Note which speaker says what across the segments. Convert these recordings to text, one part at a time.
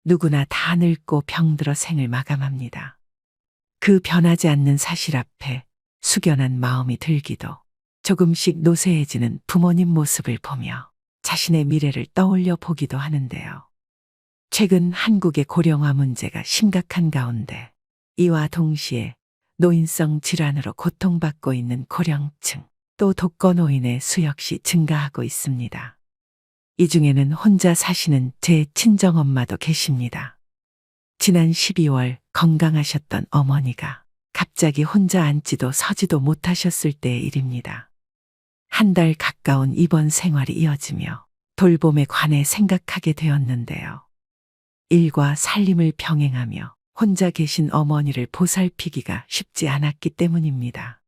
Speaker 1: 누구나 다 늙고 병들어 생을 마감합니다. 그 변하지 않는 사실 앞에 숙연한 마음이 들기도 조금씩 노쇠해지는 부모님 모습을 보며 자신의 미래를 떠올려 보기도 하는데요. 최근 한국의 고령화 문제가 심각한 가운데 이와 동시에 노인성 질환으로 고통받고 있는 고령층 또 독거노인의 수 역시 증가하고 있습니다. 이 중에는 혼자 사시는 제 친정엄마도 계십니다. 지난 12월 건강하셨던 어머니가 갑자기 혼자 앉지도 서지도 못하셨을 때의 일입니다. 한 달 가까운 입원 생활이 이어지며 돌봄에 관해 생각하게 되었는데요. 일과 살림을 병행하며 혼자 계신 어머니를 보살피기가 쉽지 않았기 때문입니다.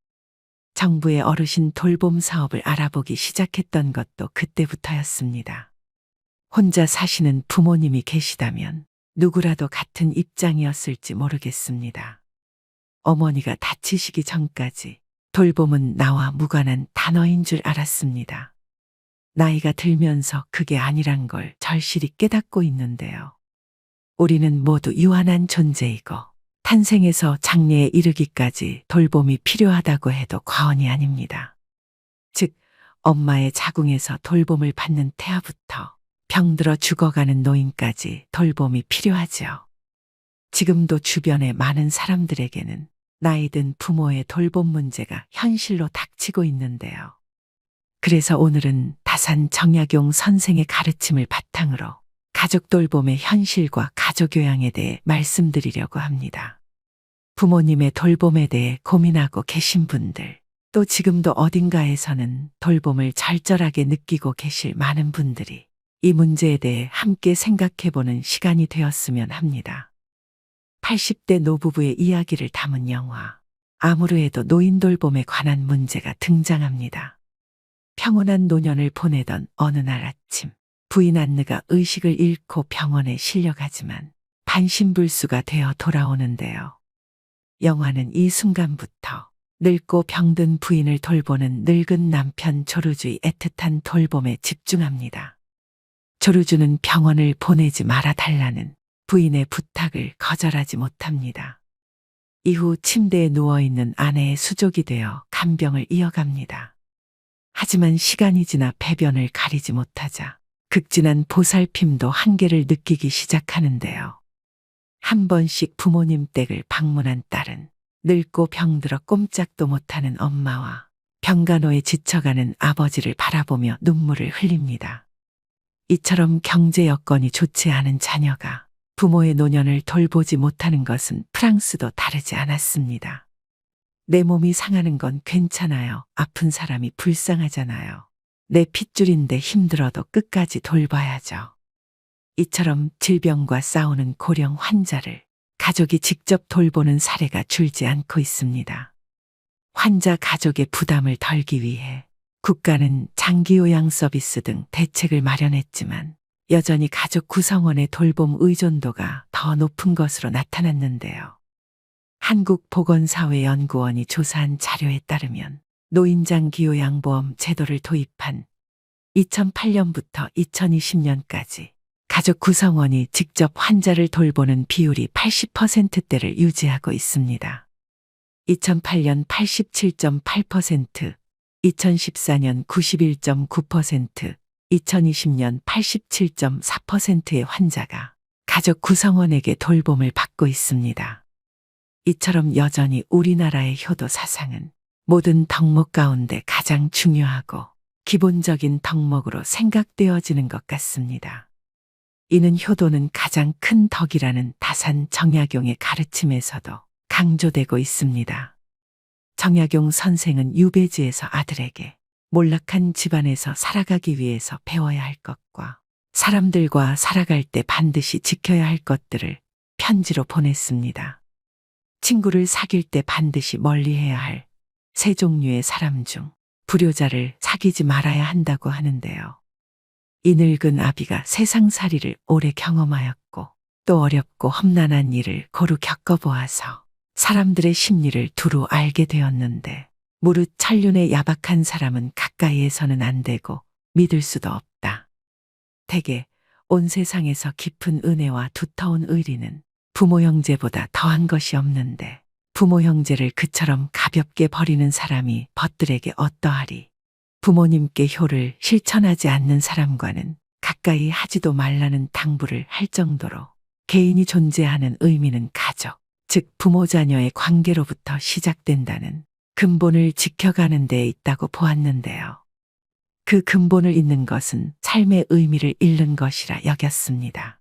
Speaker 1: 정부의 어르신 돌봄 사업을 알아보기 시작했던 것도 그때부터였습니다. 혼자 사시는 부모님이 계시다면 누구라도 같은 입장이었을지 모르겠습니다. 어머니가 다치시기 전까지 돌봄은 나와 무관한 단어인 줄 알았습니다. 나이가 들면서 그게 아니란 걸 절실히 깨닫고 있는데요. 우리는 모두 유한한 존재이고 탄생에서 장래에 이르기까지 돌봄이 필요하다고 해도 과언이 아닙니다. 즉, 엄마의 자궁에서 돌봄을 받는 태아부터 병들어 죽어가는 노인까지 돌봄이 필요하지요. 지금도 주변의 많은 사람들에게는 나이든 부모의 돌봄 문제가 현실로 닥치고 있는데요. 그래서 오늘은 다산 정약용 선생의 가르침을 바탕으로 가족 돌봄의 현실과 가족 교양에 대해 말씀드리려고 합니다. 부모님의 돌봄에 대해 고민하고 계신 분들, 또 지금도 어딘가에서는 돌봄을 절절하게 느끼고 계실 많은 분들이 이 문제에 대해 함께 생각해보는 시간이 되었으면 합니다. 80대 노부부의 이야기를 담은 영화 아무르에도 노인 돌봄에 관한 문제가 등장합니다. 평온한 노년을 보내던 어느 날 아침, 부인 안느가 의식을 잃고 병원에 실려가지만 반신불수가 되어 돌아오는데요. 영화는 이 순간부터 늙고 병든 부인을 돌보는 늙은 남편 조르주의 애틋한 돌봄에 집중합니다. 조르주는 병원을 보내지 말아달라는 부인의 부탁을 거절하지 못합니다. 이후 침대에 누워있는 아내의 수족이 되어 간병을 이어갑니다. 하지만 시간이 지나 배변을 가리지 못하자 극진한 보살핌도 한계를 느끼기 시작하는데요. 한 번씩 부모님 댁을 방문한 딸은 늙고 병들어 꼼짝도 못하는 엄마와 병간호에 지쳐가는 아버지를 바라보며 눈물을 흘립니다. 이처럼 경제 여건이 좋지 않은 자녀가 부모의 노년을 돌보지 못하는 것은 프랑스도 다르지 않았습니다. 내 몸이 상하는 건 괜찮아요. 아픈 사람이 불쌍하잖아요. 내 핏줄인데 힘들어도 끝까지 돌봐야죠. 이처럼 질병과 싸우는 고령 환자를 가족이 직접 돌보는 사례가 줄지 않고 있습니다. 환자 가족의 부담을 덜기 위해 국가는 장기요양 서비스 등 대책을 마련했지만 여전히 가족 구성원의 돌봄 의존도가 더 높은 것으로 나타났는데요. 한국보건사회연구원이 조사한 자료에 따르면 노인장기요양보험 제도를 도입한 2008년부터 2020년까지 가족 구성원이 직접 환자를 돌보는 비율이 80%대를 유지하고 있습니다. 2008년 87.8%, 2014년 91.9%, 2020년 87.4%의 환자가 가족 구성원에게 돌봄을 받고 있습니다. 이처럼 여전히 우리나라의 효도 사상은 모든 덕목 가운데 가장 중요하고 기본적인 덕목으로 생각되어지는 것 같습니다. 이는 효도는 가장 큰 덕이라는 다산 정약용의 가르침에서도 강조되고 있습니다. 정약용 선생은 유배지에서 아들에게 몰락한 집안에서 살아가기 위해서 배워야 할 것과 사람들과 살아갈 때 반드시 지켜야 할 것들을 편지로 보냈습니다. 친구를 사귈 때 반드시 멀리해야 할 세 종류의 사람 중 불효자를 사귀지 말아야 한다고 하는데요. 이 늙은 아비가 세상살이를 오래 경험하였고 또 어렵고 험난한 일을 고루 겪어보아서 사람들의 심리를 두루 알게 되었는데 무릇 천륜의 야박한 사람은 가까이에서는 안 되고 믿을 수도 없다. 대개 온 세상에서 깊은 은혜와 두터운 의리는 부모 형제보다 더한 것이 없는데 부모 형제를 그처럼 가볍게 버리는 사람이 벗들에게 어떠하리. 부모님께 효를 실천하지 않는 사람과는 가까이 하지도 말라는 당부를 할 정도로 개인이 존재하는 의미는 가족, 즉 부모 자녀의 관계로부터 시작된다는 근본을 지켜가는 데에 있다고 보았는데요. 그 근본을 잃는 것은 삶의 의미를 잃는 것이라 여겼습니다.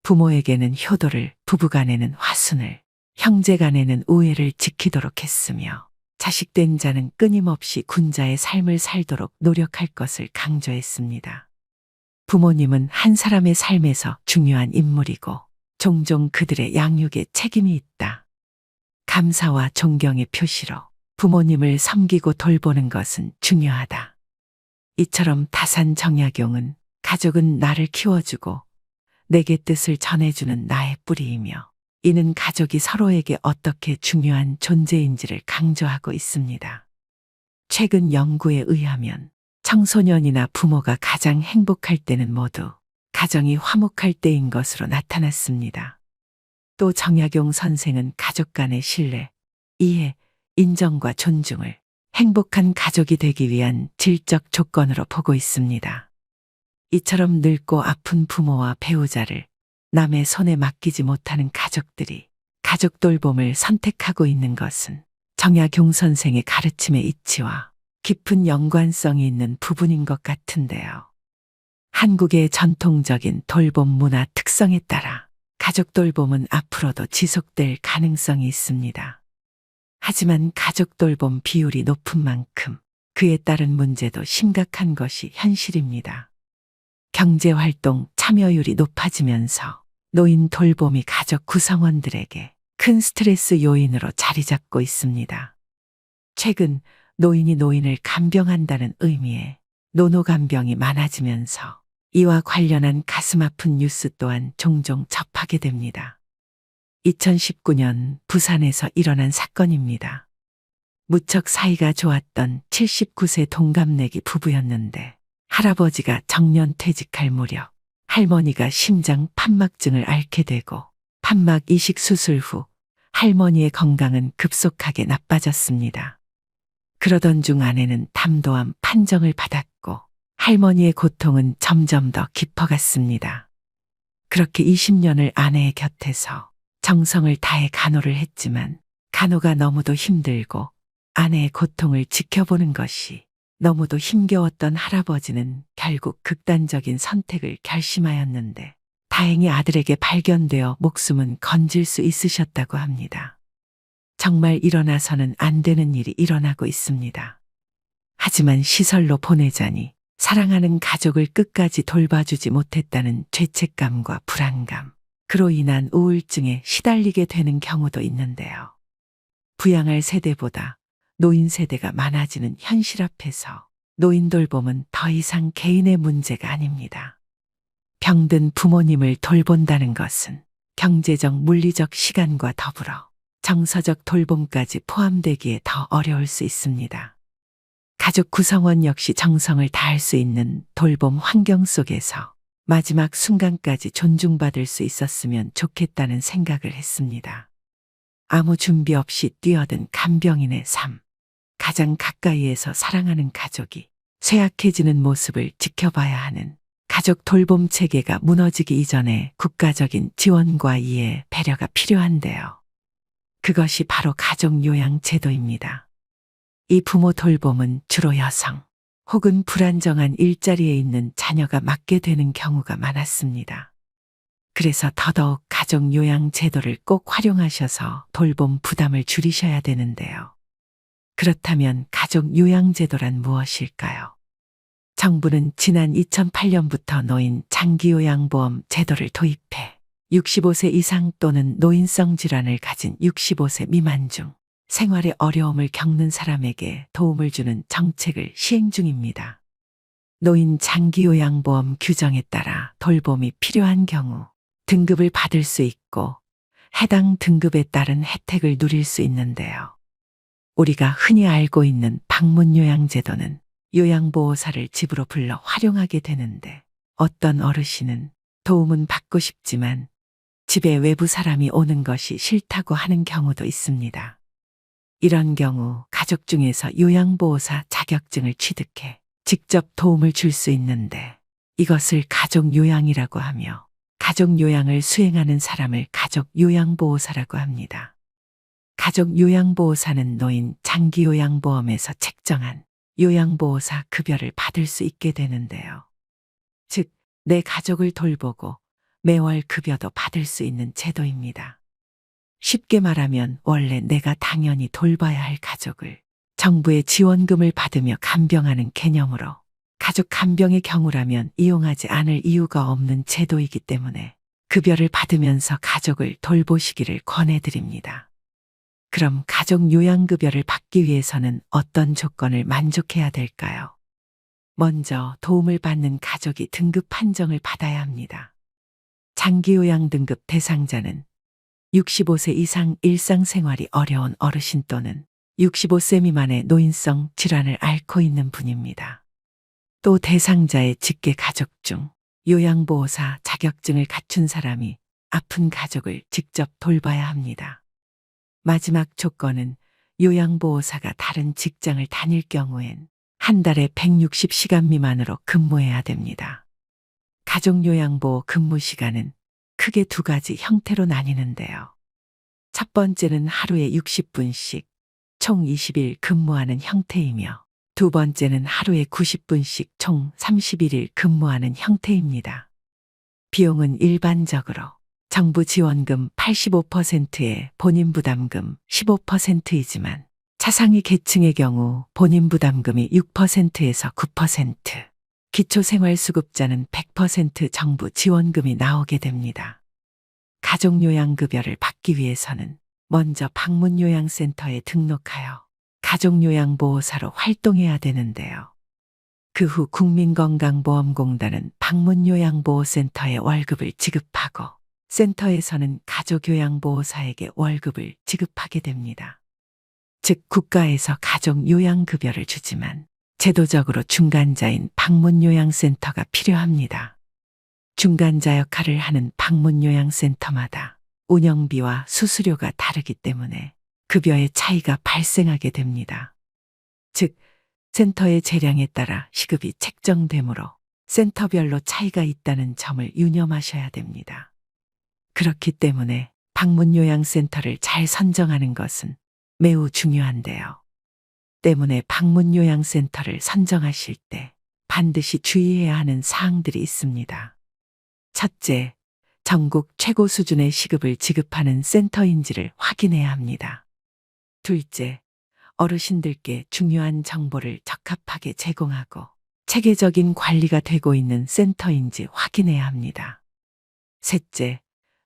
Speaker 1: 부모에게는 효도를, 부부간에는 화순을, 형제간에는 우애를 지키도록 했으며 자식된 자는 끊임없이 군자의 삶을 살도록 노력할 것을 강조했습니다. 부모님은 한 사람의 삶에서 중요한 인물이고 종종 그들의 양육에 책임이 있다. 감사와 존경의 표시로 부모님을 섬기고 돌보는 것은 중요하다. 이처럼 다산 정약용은 가족은 나를 키워주고 내게 뜻을 전해주는 나의 뿌리이며 이는 가족이 서로에게 어떻게 중요한 존재인지를 강조하고 있습니다. 최근 연구에 의하면 청소년이나 부모가 가장 행복할 때는 모두 가정이 화목할 때인 것으로 나타났습니다. 또 정약용 선생은 가족 간의 신뢰, 이해, 인정과 존중을 행복한 가족이 되기 위한 질적 조건으로 보고 있습니다. 이처럼 늙고 아픈 부모와 배우자를 남의 손에 맡기지 못하는 가족들이 가족 돌봄을 선택하고 있는 것은 정약용 선생의 가르침의 이치와 깊은 연관성이 있는 부분인 것 같은데요. 한국의 전통적인 돌봄 문화 특성에 따라 가족 돌봄은 앞으로도 지속될 가능성이 있습니다. 하지만 가족 돌봄 비율이 높은 만큼 그에 따른 문제도 심각한 것이 현실입니다. 경제활동 참여율이 높아지면서 노인 돌봄이 가족 구성원들에게 큰 스트레스 요인으로 자리 잡고 있습니다. 최근 노인이 노인을 간병한다는 의미의 노노간병이 많아지면서 이와 관련한 가슴 아픈 뉴스 또한 종종 접하게 됩니다. 2019년 부산에서 일어난 사건입니다. 무척 사이가 좋았던 79세 동갑내기 부부였는데 할아버지가 정년 퇴직할 무렵 할머니가 심장 판막증을 앓게 되고 판막 이식 수술 후 할머니의 건강은 급속하게 나빠졌습니다. 그러던 중 아내는 담도암 판정을 받았고 할머니의 고통은 점점 더 깊어갔습니다. 그렇게 20년을 아내의 곁에서 정성을 다해 간호를 했지만 간호가 너무도 힘들고 아내의 고통을 지켜보는 것이 너무도 힘겨웠던 할아버지는 결국 극단적인 선택을 결심하였는데 다행히 아들에게 발견되어 목숨은 건질 수 있으셨다고 합니다. 정말 일어나서는 안 되는 일이 일어나고 있습니다. 하지만 시설로 보내자니 사랑하는 가족을 끝까지 돌봐주지 못했다는 죄책감과 불안감, 그로 인한 우울증에 시달리게 되는 경우도 있는데요. 부양할 세대보다 노인 세대가 많아지는 현실 앞에서 노인 돌봄은 더 이상 개인의 문제가 아닙니다. 병든 부모님을 돌본다는 것은 경제적, 물리적 시간과 더불어 정서적 돌봄까지 포함되기에 더 어려울 수 있습니다. 가족 구성원 역시 정성을 다할 수 있는 돌봄 환경 속에서 마지막 순간까지 존중받을 수 있었으면 좋겠다는 생각을 했습니다. 아무 준비 없이 뛰어든 간병인의 삶, 가장 가까이에서 사랑하는 가족이 쇠약해지는 모습을 지켜봐야 하는 가족 돌봄 체계가 무너지기 이전에 국가적인 지원과 이해, 배려가 필요한데요. 그것이 바로 가족요양제도입니다. 이 부모 돌봄은 주로 여성 혹은 불안정한 일자리에 있는 자녀가 맡게 되는 경우가 많았습니다. 그래서 더더욱 가족요양제도를 꼭 활용하셔서 돌봄 부담을 줄이셔야 되는데요. 그렇다면 가족요양제도란 무엇일까요? 정부는 지난 2008년부터 노인 장기요양보험 제도를 도입해 65세 이상 또는 노인성 질환을 가진 65세 미만 중 생활에 어려움을 겪는 사람에게 도움을 주는 정책을 시행 중입니다. 노인 장기요양보험 규정에 따라 돌봄이 필요한 경우 등급을 받을 수 있고 해당 등급에 따른 혜택을 누릴 수 있는데요. 우리가 흔히 알고 있는 방문요양제도는 요양보호사를 집으로 불러 활용하게 되는데 어떤 어르신은 도움은 받고 싶지만 집에 외부 사람이 오는 것이 싫다고 하는 경우도 있습니다. 이런 경우 가족 중에서 요양보호사 자격증을 취득해 직접 도움을 줄 수 있는데 이것을 가족 요양이라고 하며 가족 요양을 수행하는 사람을 가족 요양보호사라고 합니다. 가족 요양보호사는 노인 장기요양보험에서 책정한 요양보호사 급여를 받을 수 있게 되는데요. 즉, 내 가족을 돌보고 매월 급여도 받을 수 있는 제도입니다. 쉽게 말하면 원래 내가 당연히 돌봐야 할 가족을 정부의 지원금을 받으며 간병하는 개념으로 가족 간병의 경우라면 이용하지 않을 이유가 없는 제도이기 때문에 급여를 받으면서 가족을 돌보시기를 권해드립니다. 그럼 가족 요양급여를 받기 위해서는 어떤 조건을 만족해야 될까요? 먼저 도움을 받는 가족이 등급 판정을 받아야 합니다. 장기요양 등급 대상자는 65세 이상 일상생활이 어려운 어르신 또는 65세 미만의 노인성 질환을 앓고 있는 분입니다. 또 대상자의 직계 가족 중 요양보호사 자격증을 갖춘 사람이 아픈 가족을 직접 돌봐야 합니다. 마지막 조건은 요양보호사가 다른 직장을 다닐 경우엔 한 달에 160시간 미만으로 근무해야 됩니다. 가족요양보호 근무 시간은 크게 두 가지 형태로 나뉘는데요. 첫 번째는 하루에 60분씩 총 20일 근무하는 형태이며 두 번째는 하루에 90분씩 총 31일 근무하는 형태입니다. 비용은 일반적으로 정부 지원금 85%에 본인 부담금 15%이지만 차상위 계층의 경우 본인 부담금이 6%에서 9%, 기초생활수급자는 100% 정부 지원금이 나오게 됩니다. 가족요양급여를 받기 위해서는 먼저 방문요양센터에 등록하여 가족요양보호사로 활동해야 되는데요. 그 후 국민건강보험공단은 방문요양보호센터에 월급을 지급하고 센터에서는 가족요양보호사에게 월급을 지급하게 됩니다. 즉 국가에서 가족요양급여를 주지만 제도적으로 중간자인 방문요양센터가 필요합니다. 중간자 역할을 하는 방문요양센터마다 운영비와 수수료가 다르기 때문에 급여의 차이가 발생하게 됩니다. 즉, 센터의 재량에 따라 시급이 책정되므로 센터별로 차이가 있다는 점을 유념하셔야 됩니다. 그렇기 때문에 방문요양센터를 잘 선정하는 것은 매우 중요한데요. 때문에 방문요양센터를 선정하실 때 반드시 주의해야 하는 사항들이 있습니다. 첫째, 전국 최고 수준의 시급을 지급하는 센터인지를 확인해야 합니다. 둘째, 어르신들께 중요한 정보를 적합하게 제공하고 체계적인 관리가 되고 있는 센터인지 확인해야 합니다. 셋째,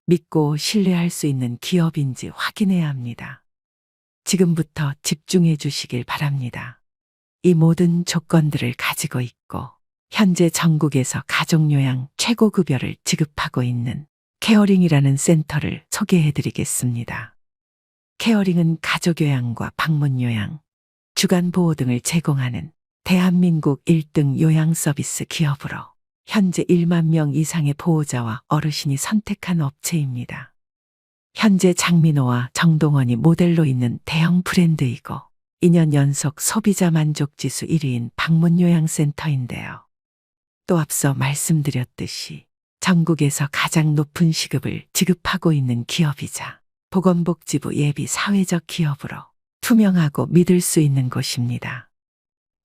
Speaker 1: 믿고 신뢰할 수 있는 기업인지 확인해야 합니다. 지금부터 집중해 주시길 바랍니다. 이 모든 조건들을 가지고 있고 현재 전국에서 가족요양 최고급여를 지급하고 있는 케어링이라는 센터를 소개해 드리겠습니다. 케어링은 가족요양과 방문요양, 주간보호 등을 제공하는 대한민국 1등 요양서비스 기업으로 현재 1만 명 이상의 보호자와 어르신이 선택한 업체입니다. 현재 장민호와 정동원이 모델로 있는 대형 브랜드이고 2년 연속 소비자 만족지수 1위인 방문요양센터인데요. 또 앞서 말씀드렸듯이 전국에서 가장 높은 시급을 지급하고 있는 기업이자 보건복지부 예비 사회적 기업으로 투명하고 믿을 수 있는 곳입니다.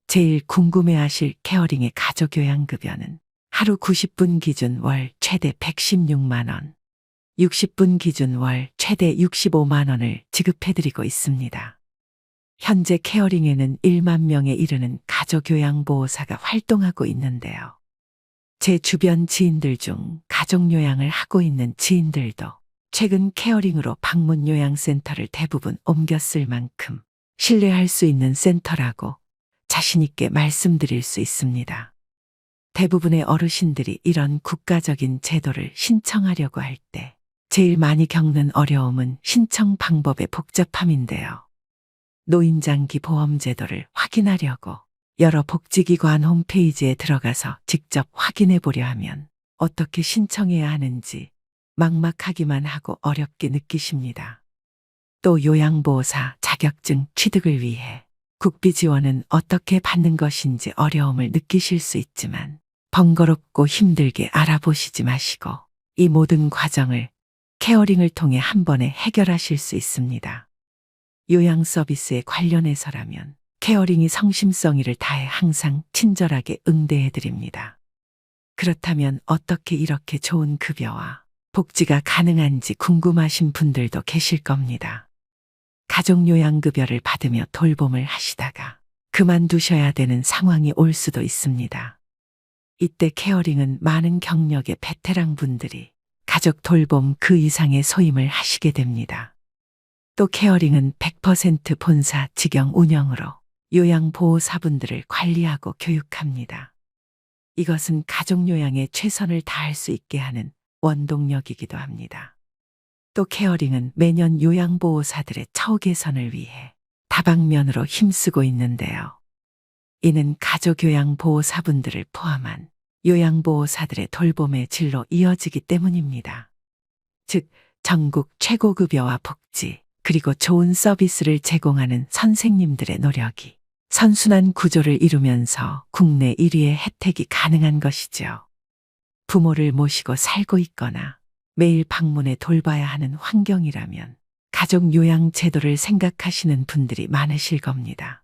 Speaker 1: 제일 궁금해하실 케어링의 가족요양급여는 하루 90분 기준 월 최대 116만 원, 60분 기준 월 최대 65만 원을 지급해드리고 있습니다. 현재 케어링에는 1만 명에 이르는 가족요양보호사가 활동하고 있는데요. 제 주변 지인들 중 가족요양을 하고 있는 지인들도 최근 케어링으로 방문요양센터를 대부분 옮겼을 만큼 신뢰할 수 있는 센터라고 자신있게 말씀드릴 수 있습니다. 대부분의 어르신들이 이런 국가적인 제도를 신청하려고 할 때 제일 많이 겪는 어려움은 신청 방법의 복잡함인데요. 노인장기보험제도를 확인하려고 여러 복지기관 홈페이지에 들어가서 직접 확인해 보려 하면 어떻게 신청해야 하는지 막막하기만 하고 어렵게 느끼십니다. 또 요양보호사 자격증 취득을 위해 국비 지원은 어떻게 받는 것인지 어려움을 느끼실 수 있지만 번거롭고 힘들게 알아보시지 마시고 이 모든 과정을 케어링을 통해 한 번에 해결하실 수 있습니다. 요양 서비스에 관련해서라면 케어링이 성심성의를 다해 항상 친절하게 응대해 드립니다. 그렇다면 어떻게 이렇게 좋은 급여와 복지가 가능한지 궁금하신 분들도 계실 겁니다. 가족요양급여를 받으며 돌봄을 하시다가 그만두셔야 되는 상황이 올 수도 있습니다. 이때 케어링은 많은 경력의 베테랑 분들이 가족 돌봄 그 이상의 소임을 하시게 됩니다. 또 케어링은 100% 본사 직영 운영으로 요양보호사분들을 관리하고 교육합니다. 이것은 가족요양에 최선을 다할 수 있게 하는 원동력이기도 합니다. 또 케어링은 매년 요양보호사들의 처우 개선을 위해 다방면으로 힘쓰고 있는데요. 이는 가족요양보호사분들을 포함한 요양보호사들의 돌봄의 질로 이어지기 때문입니다. 즉, 전국 최고급여와 복지, 그리고 좋은 서비스를 제공하는 선생님들의 노력이 선순환 구조를 이루면서 국내 1위의 혜택이 가능한 것이죠. 부모를 모시고 살고 있거나 매일 방문해 돌봐야 하는 환경이라면 가족 요양 제도를 생각하시는 분들이 많으실 겁니다.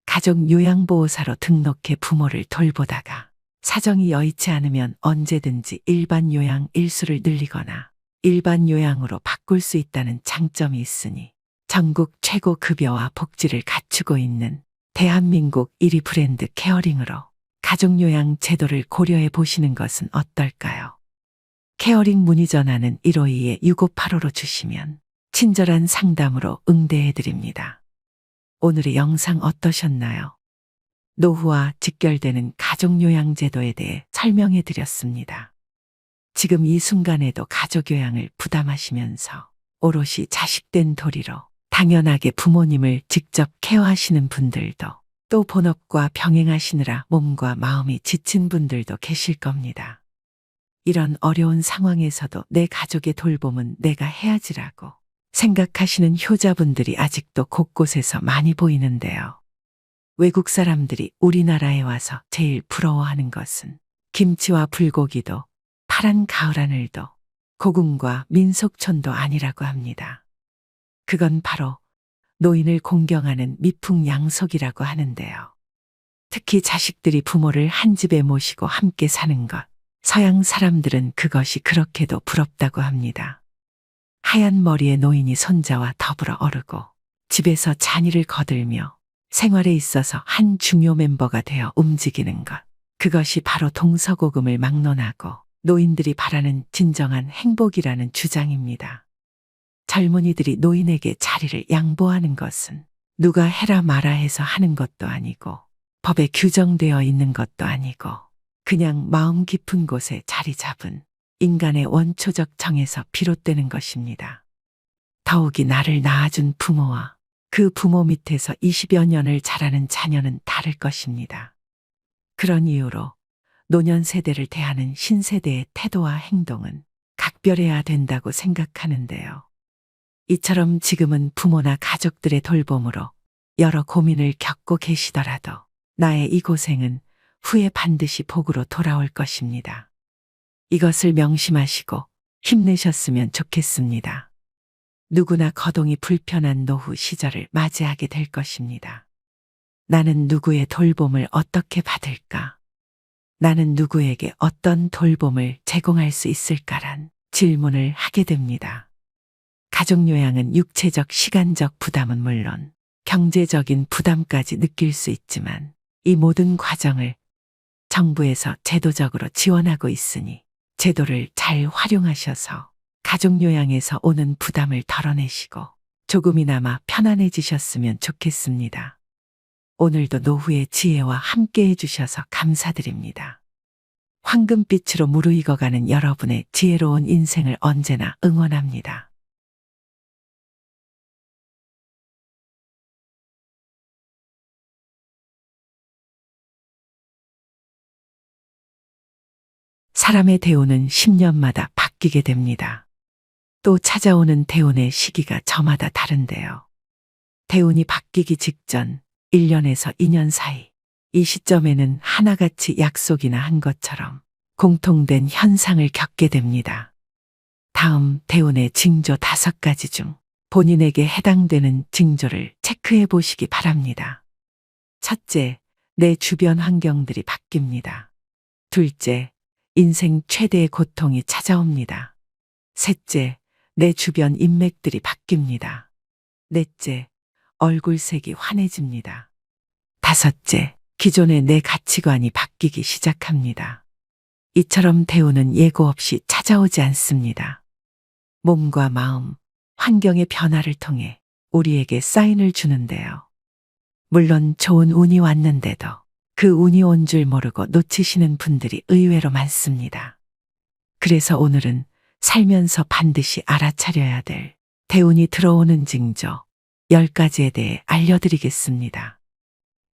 Speaker 1: 가족 요양보호사로 등록해 부모를 돌보다가 사정이 여의치 않으면 언제든지 일반 요양 일수를 늘리거나 일반 요양으로 바꿀 수 있다는 장점이 있으니 전국 최고 급여와 복지를 갖추고 있는 대한민국 1위 브랜드 케어링으로 가족요양 제도를 고려해 보시는 것은 어떨까요? 케어링 문의 전화는 152-6585로 주시면 친절한 상담으로 응대해 드립니다. 오늘의 영상 어떠셨나요? 노후와 직결되는 가족요양 제도에 대해 설명해 드렸습니다. 지금 이 순간에도 가족요양을 부담하시면서 오롯이 자식된 도리로 당연하게 부모님을 직접 케어하시는 분들도 또 본업과 병행하시느라 몸과 마음이 지친 분들도 계실 겁니다. 이런 어려운 상황에서도 내 가족의 돌봄은 내가 해야지라고 생각하시는 효자분들이 아직도 곳곳에서 많이 보이는데요. 외국 사람들이 우리나라에 와서 제일 부러워하는 것은 김치와 불고기도 파란 가을 하늘도 고궁과 민속촌도 아니라고 합니다. 그건 바로 노인을 공경하는 미풍양속이라고 하는데요. 특히 자식들이 부모를 한 집에 모시고 함께 사는 것, 서양 사람들은 그것이 그렇게도 부럽다고 합니다. 하얀 머리의 노인이 손자와 더불어 어르고 집에서 잔일을 거들며 생활에 있어서 한 중요 멤버가 되어 움직이는 것, 그것이 바로 동서고금을 막론하고 노인들이 바라는 진정한 행복이라는 주장입니다. 젊은이들이 노인에게 자리를 양보하는 것은 누가 해라 마라 해서 하는 것도 아니고 법에 규정되어 있는 것도 아니고 그냥 마음 깊은 곳에 자리 잡은 인간의 원초적 정에서 비롯되는 것입니다. 더욱이 나를 낳아준 부모와 그 부모 밑에서 20여 년을 자라는 자녀는 다를 것입니다. 그런 이유로 노년 세대를 대하는 신세대의 태도와 행동은 각별해야 된다고 생각하는데요. 이처럼 지금은 부모나 가족들의 돌봄으로 여러 고민을 겪고 계시더라도 나의 이 고생은 후에 반드시 복으로 돌아올 것입니다. 이것을 명심하시고 힘내셨으면 좋겠습니다. 누구나 거동이 불편한 노후 시절을 맞이하게 될 것입니다. 나는 누구의 돌봄을 어떻게 받을까? 나는 누구에게 어떤 돌봄을 제공할 수 있을까란 질문을 하게 됩니다. 가족요양은 육체적, 시간적 부담은 물론 경제적인 부담까지 느낄 수 있지만 이 모든 과정을 정부에서 제도적으로 지원하고 있으니 제도를 잘 활용하셔서 가족요양에서 오는 부담을 덜어내시고 조금이나마 편안해지셨으면 좋겠습니다. 오늘도 노후의 지혜와 함께 해주셔서 감사드립니다. 황금빛으로 무르익어가는 여러분의 지혜로운 인생을 언제나 응원합니다. 사람의 대운은 10년마다 바뀌게 됩니다. 또 찾아오는 대운의 시기가 저마다 다른데요. 대운이 바뀌기 직전 1년에서 2년 사이, 이 시점에는 하나같이 약속이나 한 것처럼 공통된 현상을 겪게 됩니다. 다음 대운의 징조 5가지 중 본인에게 해당되는 징조를 체크해 보시기 바랍니다. 첫째, 내 주변 환경들이 바뀝니다. 둘째, 인생 최대의 고통이 찾아옵니다. 셋째, 내 주변 인맥들이 바뀝니다. 넷째, 얼굴색이 환해집니다. 다섯째, 기존의 내 가치관이 바뀌기 시작합니다. 이처럼 대운은 예고 없이 찾아오지 않습니다. 몸과 마음, 환경의 변화를 통해 우리에게 사인을 주는데요. 물론 좋은 운이 왔는데도 그 운이 온 줄 모르고 놓치시는 분들이 의외로 많습니다. 그래서 오늘은 살면서 반드시 알아차려야 될 대운이 들어오는 징조 10가지에 대해 알려드리겠습니다.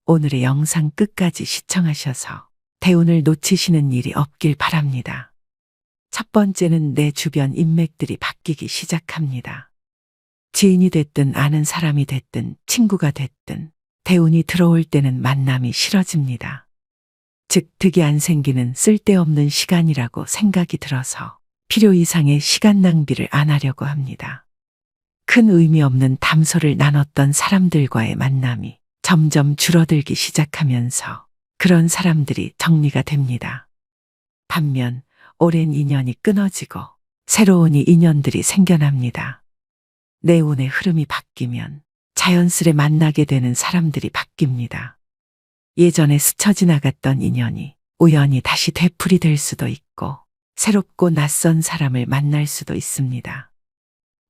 Speaker 1: 오늘의 영상 끝까지 시청하셔서 대운을 놓치시는 일이 없길 바랍니다. 첫 번째는 내 주변 인맥들이 바뀌기 시작합니다. 지인이 됐든 아는 사람이 됐든 친구가 됐든 대운이 들어올 때는 만남이 싫어집니다. 즉 득이 안 생기는 쓸데없는 시간이라고 생각이 들어서 필요 이상의 시간 낭비를 안 하려고 합니다. 큰 의미 없는 담소를 나눴던 사람들과의 만남이 점점 줄어들기 시작하면서 그런 사람들이 정리가 됩니다. 반면 오랜 인연이 끊어지고 새로운 인연들이 생겨납니다. 내 운의 흐름이 바뀌면 자연스레 만나게 되는 사람들이 바뀝니다. 예전에 스쳐 지나갔던 인연이 우연히 다시 되풀이 될 수도 있고 새롭고 낯선 사람을 만날 수도 있습니다.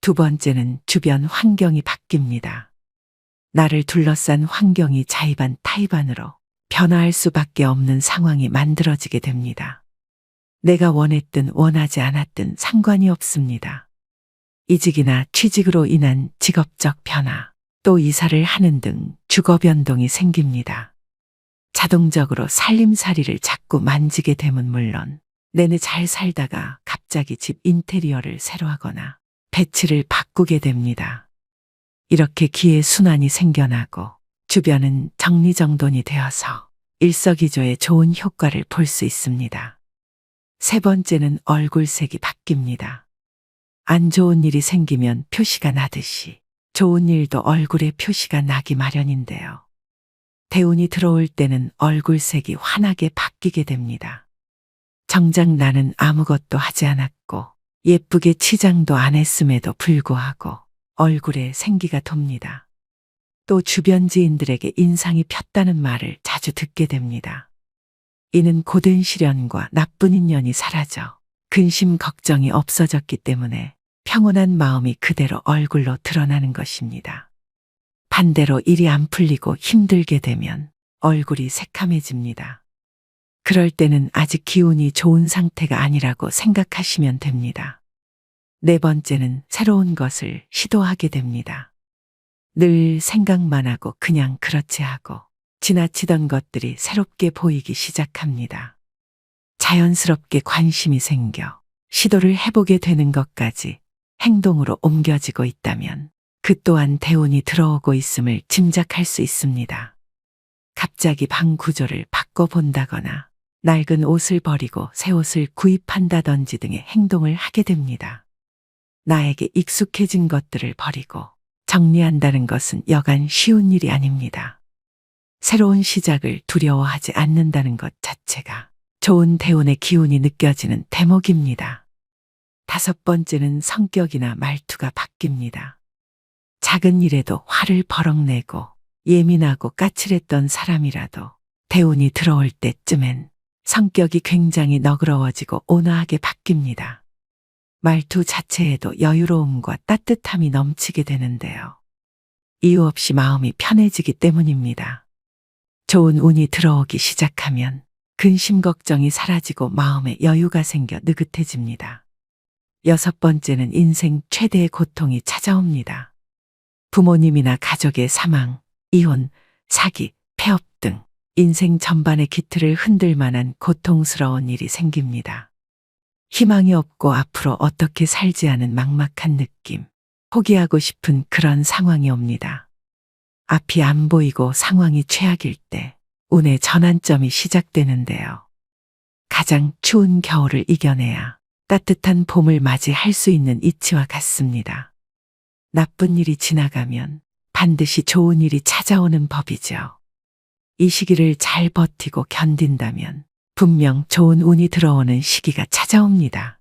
Speaker 1: 두 번째는 주변 환경이 바뀝니다. 나를 둘러싼 환경이 자의반 타의반으로 변화할 수밖에 없는 상황이 만들어지게 됩니다. 내가 원했든 원하지 않았든 상관이 없습니다. 이직이나 취직으로 인한 직업적 변화, 또 이사를 하는 등 주거 변동이 생깁니다. 자동적으로 살림살이를 자꾸 만지게 되면 물론 내내 잘 살다가 갑자기 집 인테리어를 새로 하거나 배치를 바꾸게 됩니다. 이렇게 기회 순환이 생겨나고 주변은 정리정돈이 되어서 일석이조의 좋은 효과를 볼 수 있습니다. 세 번째는 얼굴색이 바뀝니다. 안 좋은 일이 생기면 표시가 나듯이 좋은 일도 얼굴에 표시가 나기 마련인데요. 대운이 들어올 때는 얼굴색이 환하게 바뀌게 됩니다. 정작 나는 아무것도 하지 않았고 예쁘게 치장도 안 했음에도 불구하고 얼굴에 생기가 돕니다. 또 주변 지인들에게 인상이 폈다는 말을 자주 듣게 됩니다. 이는 고된 시련과 나쁜 인연이 사라져 근심 걱정이 없어졌기 때문에 평온한 마음이 그대로 얼굴로 드러나는 것입니다. 반대로 일이 안 풀리고 힘들게 되면 얼굴이 새카매집니다. 그럴 때는 아직 기운이 좋은 상태가 아니라고 생각하시면 됩니다. 네 번째는 새로운 것을 시도하게 됩니다. 늘 생각만 하고 그냥 그렇지 하고 지나치던 것들이 새롭게 보이기 시작합니다. 자연스럽게 관심이 생겨 시도를 해보게 되는 것까지 행동으로 옮겨지고 있다면 그 또한 대운이 들어오고 있음을 짐작할 수 있습니다. 갑자기 방 구조를 바꿔본다거나 낡은 옷을 버리고 새 옷을 구입한다든지 등의 행동을 하게 됩니다. 나에게 익숙해진 것들을 버리고 정리한다는 것은 여간 쉬운 일이 아닙니다. 새로운 시작을 두려워하지 않는다는 것 자체가 좋은 대운의 기운이 느껴지는 대목입니다. 다섯 번째는 성격이나 말투가 바뀝니다. 작은 일에도 화를 버럭 내고 예민하고 까칠했던 사람이라도 대운이 들어올 때쯤엔 성격이 굉장히 너그러워지고 온화하게 바뀝니다. 말투 자체에도 여유로움과 따뜻함이 넘치게 되는데요. 이유 없이 마음이 편해지기 때문입니다. 좋은 운이 들어오기 시작하면 근심 걱정이 사라지고 마음에 여유가 생겨 느긋해집니다. 여섯 번째는 인생 최대의 고통이 찾아옵니다. 부모님이나 가족의 사망, 이혼, 사기, 폐업 등 인생 전반의 기틀을 흔들 만한 고통스러운 일이 생깁니다. 희망이 없고 앞으로 어떻게 살지 하는 막막한 느낌. 포기하고 싶은 그런 상황이 옵니다. 앞이 안 보이고 상황이 최악일 때 운의 전환점이 시작되는데요. 가장 추운 겨울을 이겨내야 따뜻한 봄을 맞이할 수 있는 이치와 같습니다. 나쁜 일이 지나가면 반드시 좋은 일이 찾아오는 법이죠. 이 시기를 잘 버티고 견딘다면 분명 좋은 운이 들어오는 시기가 찾아옵니다.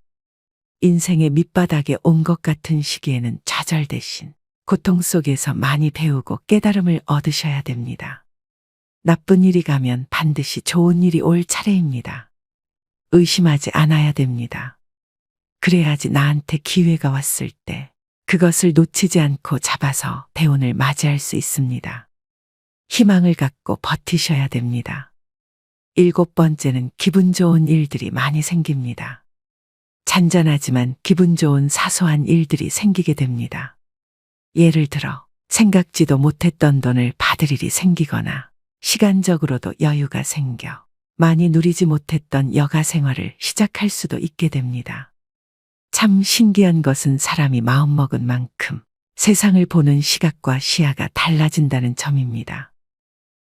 Speaker 1: 인생의 밑바닥에 온 것 같은 시기에는 좌절 대신 고통 속에서 많이 배우고 깨달음을 얻으셔야 됩니다. 나쁜 일이 가면 반드시 좋은 일이 올 차례입니다. 의심하지 않아야 됩니다. 그래야지 나한테 기회가 왔을 때 그것을 놓치지 않고 잡아서 대운을 맞이할 수 있습니다. 희망을 갖고 버티셔야 됩니다. 7번째는 기분 좋은 일들이 많이 생깁니다. 잔잔하지만 기분 좋은 사소한 일들이 생기게 됩니다. 예를 들어 생각지도 못했던 돈을 받을 일이 생기거나 시간적으로도 여유가 생겨 많이 누리지 못했던 여가 생활을 시작할 수도 있게 됩니다. 참 신기한 것은 사람이 마음먹은 만큼 세상을 보는 시각과 시야가 달라진다는 점입니다.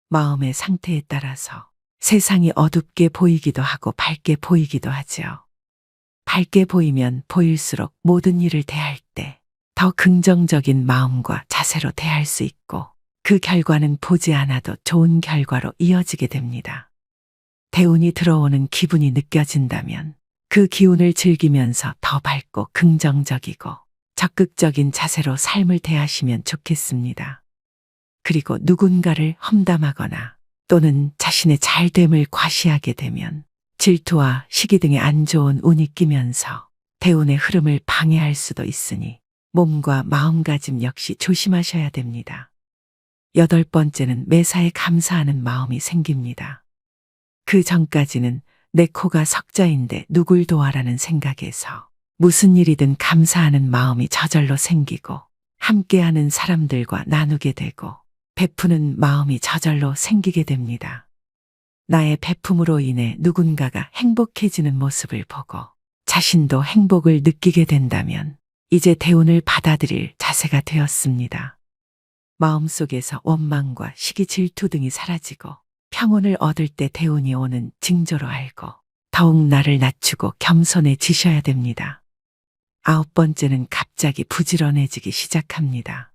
Speaker 1: 마음의 상태에 따라서 세상이 어둡게 보이기도 하고 밝게 보이기도 하죠. 밝게 보이면 보일수록 모든 일을 대할 때 더 긍정적인 마음과 자세로 대할 수 있고 그 결과는 보지 않아도 좋은 결과로 이어지게 됩니다. 대운이 들어오는 기분이 느껴진다면 그 기운을 즐기면서 더 밝고 긍정적이고 적극적인 자세로 삶을 대하시면 좋겠습니다. 그리고 누군가를 험담하거나 또는 자신의 잘됨을 과시하게 되면 질투와 시기 등의 안 좋은 운이 끼면서 대운의 흐름을 방해할 수도 있으니 몸과 마음가짐 역시 조심하셔야 됩니다. 8번째는 매사에 감사하는 마음이 생깁니다. 그 전까지는 내 코가 석자인데 누굴 도와라는 생각에서 무슨 일이든 감사하는 마음이 저절로 생기고 함께하는 사람들과 나누게 되고 베푸는 마음이 저절로 생기게 됩니다. 나의 베품으로 인해 누군가가 행복해지는 모습을 보고 자신도 행복을 느끼게 된다면 이제 대운을 받아들일 자세가 되었습니다. 마음속에서 원망과 시기 질투 등이 사라지고 평온을 얻을 때 대운이 오는 징조로 알고 더욱 나를 낮추고 겸손해지셔야 됩니다. 9번째는 갑자기 부지런해지기 시작합니다.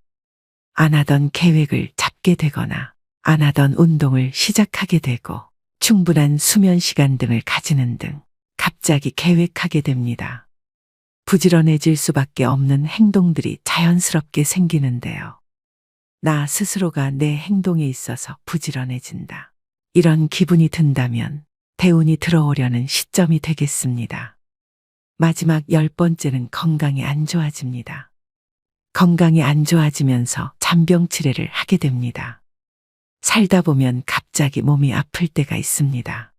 Speaker 1: 안 하던 계획을 잡게 되거나 안 하던 운동을 시작하게 되고 충분한 수면 시간 등을 가지는 등 갑자기 계획하게 됩니다. 부지런해질 수밖에 없는 행동들이 자연스럽게 생기는데요. 나 스스로가 내 행동에 있어서 부지런해진다. 이런 기분이 든다면 대운이 들어오려는 시점이 되겠습니다. 마지막 10번째는 건강이 안 좋아집니다. 건강이 안 좋아지면서 잔병치레를 하게 됩니다. 살다 보면 갑자기 몸이 아플 때가 있습니다.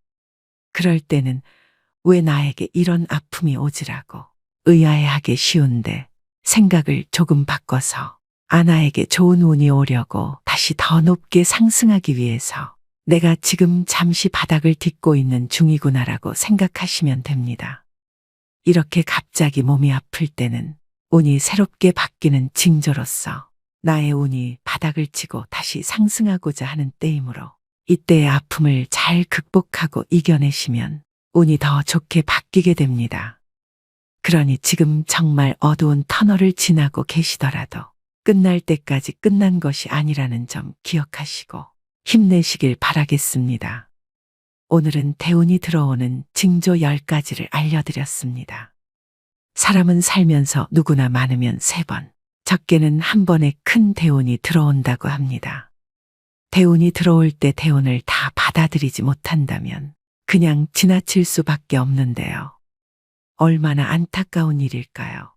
Speaker 1: 그럴 때는 왜 나에게 이런 아픔이 오지라고 의아해하기 쉬운데 생각을 조금 바꿔서 아나에게 좋은 운이 오려고 다시 더 높게 상승하기 위해서 내가 지금 잠시 바닥을 딛고 있는 중이구나라고 생각하시면 됩니다. 이렇게 갑자기 몸이 아플 때는 운이 새롭게 바뀌는 징조로서 나의 운이 바닥을 치고 다시 상승하고자 하는 때이므로 이때의 아픔을 잘 극복하고 이겨내시면 운이 더 좋게 바뀌게 됩니다. 그러니 지금 정말 어두운 터널을 지나고 계시더라도 끝날 때까지 끝난 것이 아니라는 점 기억하시고 힘내시길 바라겠습니다. 오늘은 대운이 들어오는 징조 10가지를 알려드렸습니다. 사람은 살면서 누구나 많으면 3번, 적게는 한 번에 큰 대운이 들어온다고 합니다. 대운이 들어올 때 대운을 다 받아들이지 못한다면 그냥 지나칠 수밖에 없는데요. 얼마나 안타까운 일일까요?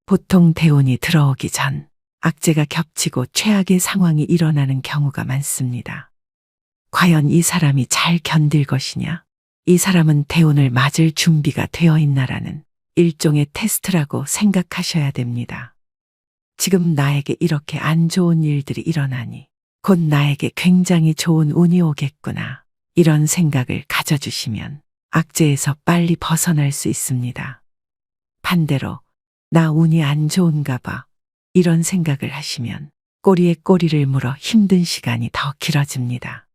Speaker 1: 보통 대운이 들어오기 전 악재가 겹치고 최악의 상황이 일어나는 경우가 많습니다. 과연 이 사람이 잘 견딜 것이냐? 이 사람은 대운을 맞을 준비가 되어 있나라는 일종의 테스트라고 생각하셔야 됩니다. 지금 나에게 이렇게 안 좋은 일들이 일어나니 곧 나에게 굉장히 좋은 운이 오겠구나. 이런 생각을 가져주시면 악재에서 빨리 벗어날 수 있습니다. 반대로 나 운이 안 좋은가 봐 이런 생각을 하시면 꼬리에 꼬리를 물어 힘든 시간이 더 길어집니다.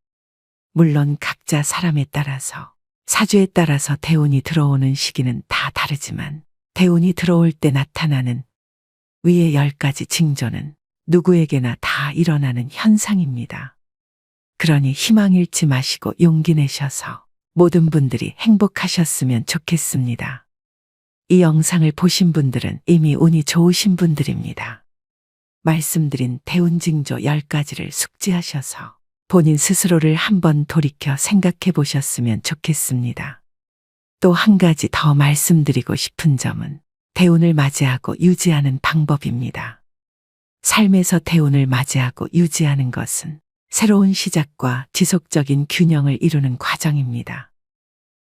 Speaker 1: 물론 각자 사람에 따라서 사주에 따라서 대운이 들어오는 시기는 다 다르지만 대운이 들어올 때 나타나는 위의 10가지 징조는 누구에게나 다 일어나는 현상입니다. 그러니 희망 잃지 마시고 용기 내셔서 모든 분들이 행복하셨으면 좋겠습니다. 이 영상을 보신 분들은 이미 운이 좋으신 분들입니다. 말씀드린 대운 징조 10가지를 숙지하셔서 본인 스스로를 한번 돌이켜 생각해 보셨으면 좋겠습니다. 또 한 가지 더 말씀드리고 싶은 점은 대운을 맞이하고 유지하는 방법입니다. 삶에서 대운을 맞이하고 유지하는 것은 새로운 시작과 지속적인 균형을 이루는 과정입니다.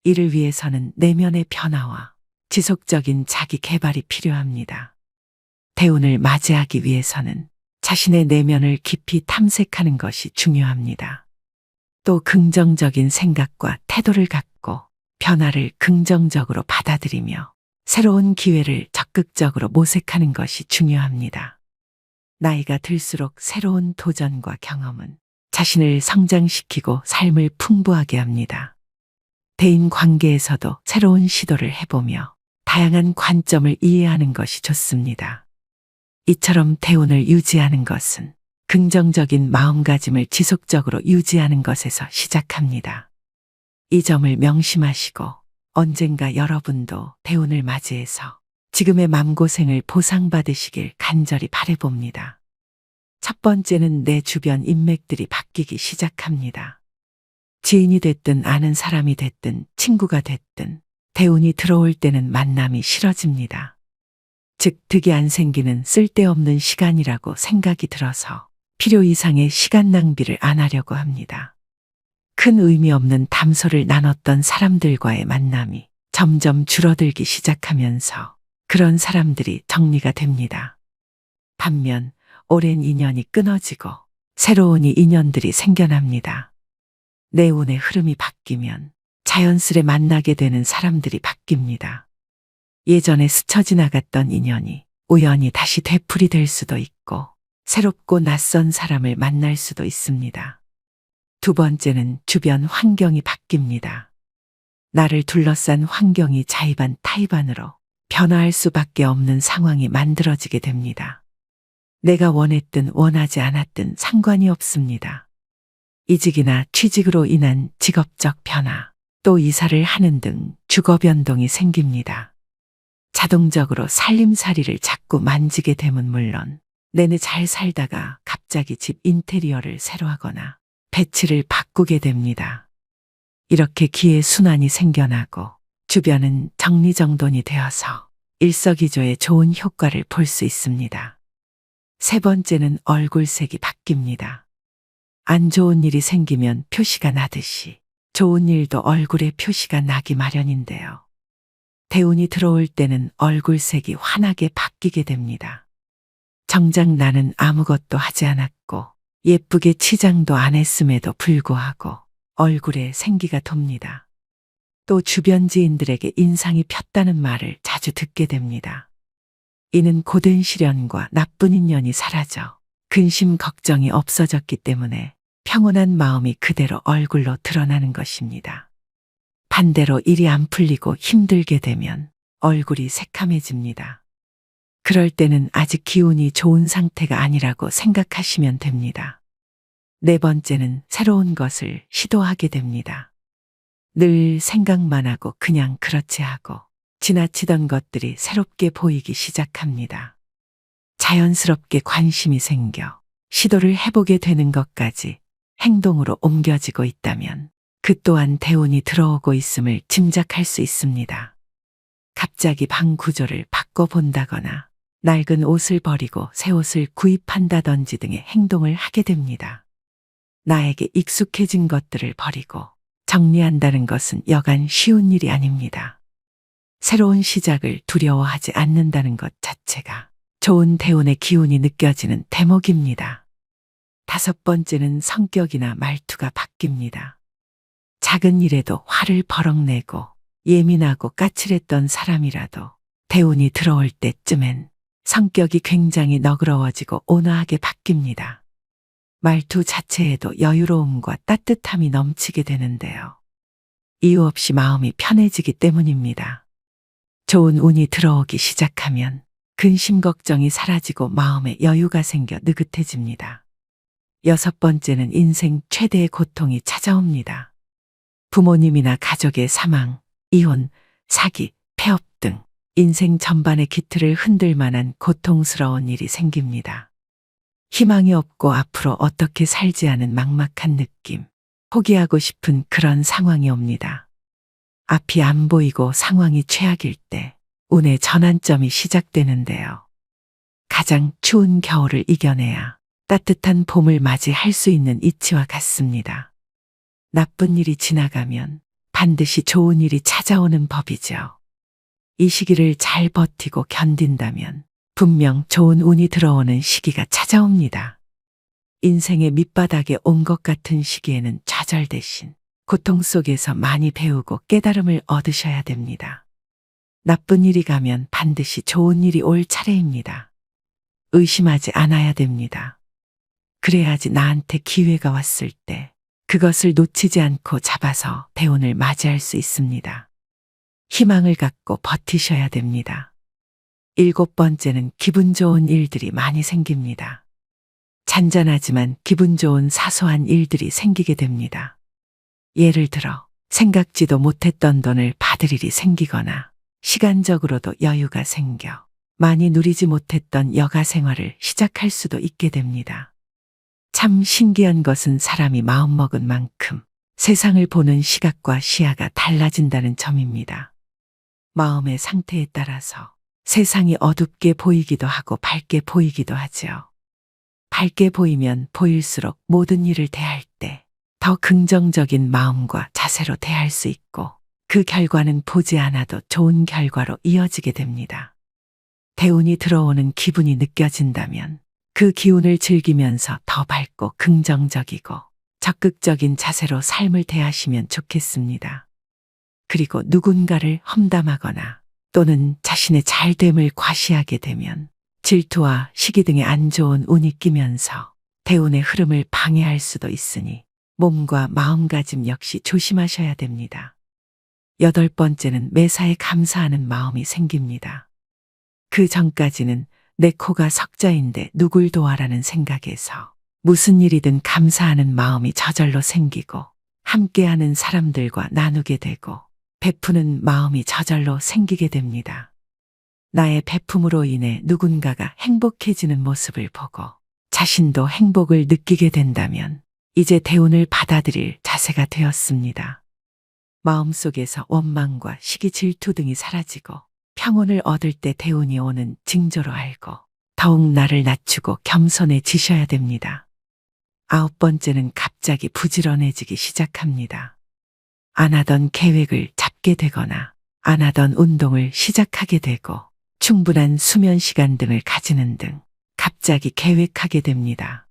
Speaker 1: 이를 위해서는 내면의 변화와 지속적인 자기 개발이 필요합니다. 대운을 맞이하기 위해서는 자신의 내면을 깊이 탐색하는 것이 중요합니다. 또 긍정적인 생각과 태도를 갖고 변화를 긍정적으로 받아들이며 새로운 기회를 적극적으로 모색하는 것이 중요합니다. 나이가 들수록 새로운 도전과 경험은 자신을 성장시키고 삶을 풍부하게 합니다. 대인 관계에서도 새로운 시도를 해보며 다양한 관점을 이해하는 것이 좋습니다. 이처럼 대운을 유지하는 것은 긍정적인 마음가짐을 지속적으로 유지하는 것에서 시작합니다. 이 점을 명심하시고 언젠가 여러분도 대운을 맞이해서 지금의 맘고생을 보상받으시길 간절히 바라봅니다. 첫 번째는 내 주변 인맥들이 바뀌기 시작합니다. 지인이 됐든 아는 사람이 됐든 친구가 됐든 대운이 들어올 때는 만남이 싫어집니다. 즉 득이 안 생기는 쓸데없는 시간이라고 생각이 들어서 필요 이상의 시간 낭비를 안 하려고 합니다. 큰 의미 없는 담소를 나눴던 사람들과의 만남이 점점 줄어들기 시작하면서 그런 사람들이 정리가 됩니다. 반면 오랜 인연이 끊어지고 새로운 인연들이 생겨납니다. 내 운의 흐름이 바뀌면 자연스레 만나게 되는 사람들이 바뀝니다. 예전에 스쳐 지나갔던 인연이 우연히 다시 되풀이 될 수도 있고 새롭고 낯선 사람을 만날 수도 있습니다. 두 번째는 주변 환경이 바뀝니다. 나를 둘러싼 환경이 자의반 타의반으로 변화할 수밖에 없는 상황이 만들어지게 됩니다. 내가 원했든 원하지 않았든 상관이 없습니다. 이직이나 취직으로 인한 직업적 변화, 또 이사를 하는 등 주거 변동이 생깁니다. 자동적으로 살림살이를 자꾸 만지게 되면 물론 내내 잘 살다가 갑자기 집 인테리어를 새로 하거나 배치를 바꾸게 됩니다. 이렇게 기회 순환이 생겨나고 주변은 정리정돈이 되어서 일석이조의 좋은 효과를 볼 수 있습니다. 세 번째는 얼굴색이 바뀝니다. 안 좋은 일이 생기면 표시가 나듯이 좋은 일도 얼굴에 표시가 나기 마련인데요. 대운이 들어올 때는 얼굴색이 환하게 바뀌게 됩니다. 정작 나는 아무것도 하지 않았고 예쁘게 치장도 안 했음에도 불구하고 얼굴에 생기가 돕니다. 또 주변 지인들에게 인상이 폈다는 말을 자주 듣게 됩니다. 이는 고된 시련과 나쁜 인연이 사라져 근심 걱정이 없어졌기 때문에 평온한 마음이 그대로 얼굴로 드러나는 것입니다. 반대로 일이 안 풀리고 힘들게 되면 얼굴이 새카매집니다. 그럴 때는 아직 기운이 좋은 상태가 아니라고 생각하시면 됩니다. 네 번째는 새로운 것을 시도하게 됩니다. 늘 생각만 하고 그냥 그렇지 하고 지나치던 것들이 새롭게 보이기 시작합니다. 자연스럽게 관심이 생겨 시도를 해보게 되는 것까지 행동으로 옮겨지고 있다면 그 또한 대운이 들어오고 있음을 짐작할 수 있습니다. 갑자기 방 구조를 바꿔본다거나 낡은 옷을 버리고 새 옷을 구입한다든지 등의 행동을 하게 됩니다. 나에게 익숙해진 것들을 버리고 정리한다는 것은 여간 쉬운 일이 아닙니다. 새로운 시작을 두려워하지 않는다는 것 자체가 좋은 대운의 기운이 느껴지는 대목입니다. 다섯 번째는 성격이나 말투가 바뀝니다. 작은 일에도 화를 버럭내고 예민하고 까칠했던 사람이라도 대운이 들어올 때쯤엔 성격이 굉장히 너그러워지고 온화하게 바뀝니다. 말투 자체에도 여유로움과 따뜻함이 넘치게 되는데요. 이유 없이 마음이 편해지기 때문입니다. 좋은 운이 들어오기 시작하면 근심 걱정이 사라지고 마음에 여유가 생겨 느긋해집니다. 6번째는 인생 최대의 고통이 찾아옵니다. 부모님이나 가족의 사망, 이혼, 사기, 폐업 등 인생 전반의 기틀을 흔들 만한 고통스러운 일이 생깁니다. 희망이 없고 앞으로 어떻게 살지 하는 막막한 느낌, 포기하고 싶은 그런 상황이 옵니다. 앞이 안 보이고 상황이 최악일 때 운의 전환점이 시작되는데요. 가장 추운 겨울을 이겨내야 따뜻한 봄을 맞이할 수 있는 이치와 같습니다. 나쁜 일이 지나가면 반드시 좋은 일이 찾아오는 법이죠. 이 시기를 잘 버티고 견딘다면 분명 좋은 운이 들어오는 시기가 찾아옵니다. 인생의 밑바닥에 온 것 같은 시기에는 좌절 대신 고통 속에서 많이 배우고 깨달음을 얻으셔야 됩니다. 나쁜 일이 가면 반드시 좋은 일이 올 차례입니다. 의심하지 않아야 됩니다. 그래야지 나한테 기회가 왔을 때 그것을 놓치지 않고 잡아서 대운을 맞이할 수 있습니다. 희망을 갖고 버티셔야 됩니다. 7번째는 기분 좋은 일들이 많이 생깁니다. 잔잔하지만 기분 좋은 사소한 일들이 생기게 됩니다. 예를 들어 생각지도 못했던 돈을 받을 일이 생기거나 시간적으로도 여유가 생겨 많이 누리지 못했던 여가 생활을 시작할 수도 있게 됩니다. 참 신기한 것은 사람이 마음먹은 만큼 세상을 보는 시각과 시야가 달라진다는 점입니다. 마음의 상태에 따라서 세상이 어둡게 보이기도 하고 밝게 보이기도 하죠. 밝게 보이면 보일수록 모든 일을 대할 때 더 긍정적인 마음과 자세로 대할 수 있고 그 결과는 보지 않아도 좋은 결과로 이어지게 됩니다. 대운이 들어오는 기분이 느껴진다면 그 기운을 즐기면서 더 밝고 긍정적이고 적극적인 자세로 삶을 대하시면 좋겠습니다. 그리고 누군가를 험담하거나 또는 자신의 잘됨을 과시하게 되면 질투와 시기 등의 안 좋은 운이 끼면서 대운의 흐름을 방해할 수도 있으니 몸과 마음가짐 역시 조심하셔야 됩니다. 8번째는 매사에 감사하는 마음이 생깁니다. 그 전까지는 내 코가 석자인데 누굴 도와라는 생각에서 무슨 일이든 감사하는 마음이 저절로 생기고 함께하는 사람들과 나누게 되고 베푸는 마음이 저절로 생기게 됩니다. 나의 베품으로 인해 누군가가 행복해지는 모습을 보고 자신도 행복을 느끼게 된다면 이제 대운을 받아들일 자세가 되었습니다. 마음속에서 원망과 시기 질투 등이 사라지고 평온을 얻을 때 대운이 오는 징조로 알고 더욱 나를 낮추고 겸손해지셔야 됩니다. 9번째는 갑자기 부지런해지기 시작합니다. 안 하던 계획을 잡게 되거나 안 하던 운동을 시작하게 되고 충분한 수면 시간 등을 가지는 등 갑자기 계획하게 됩니다.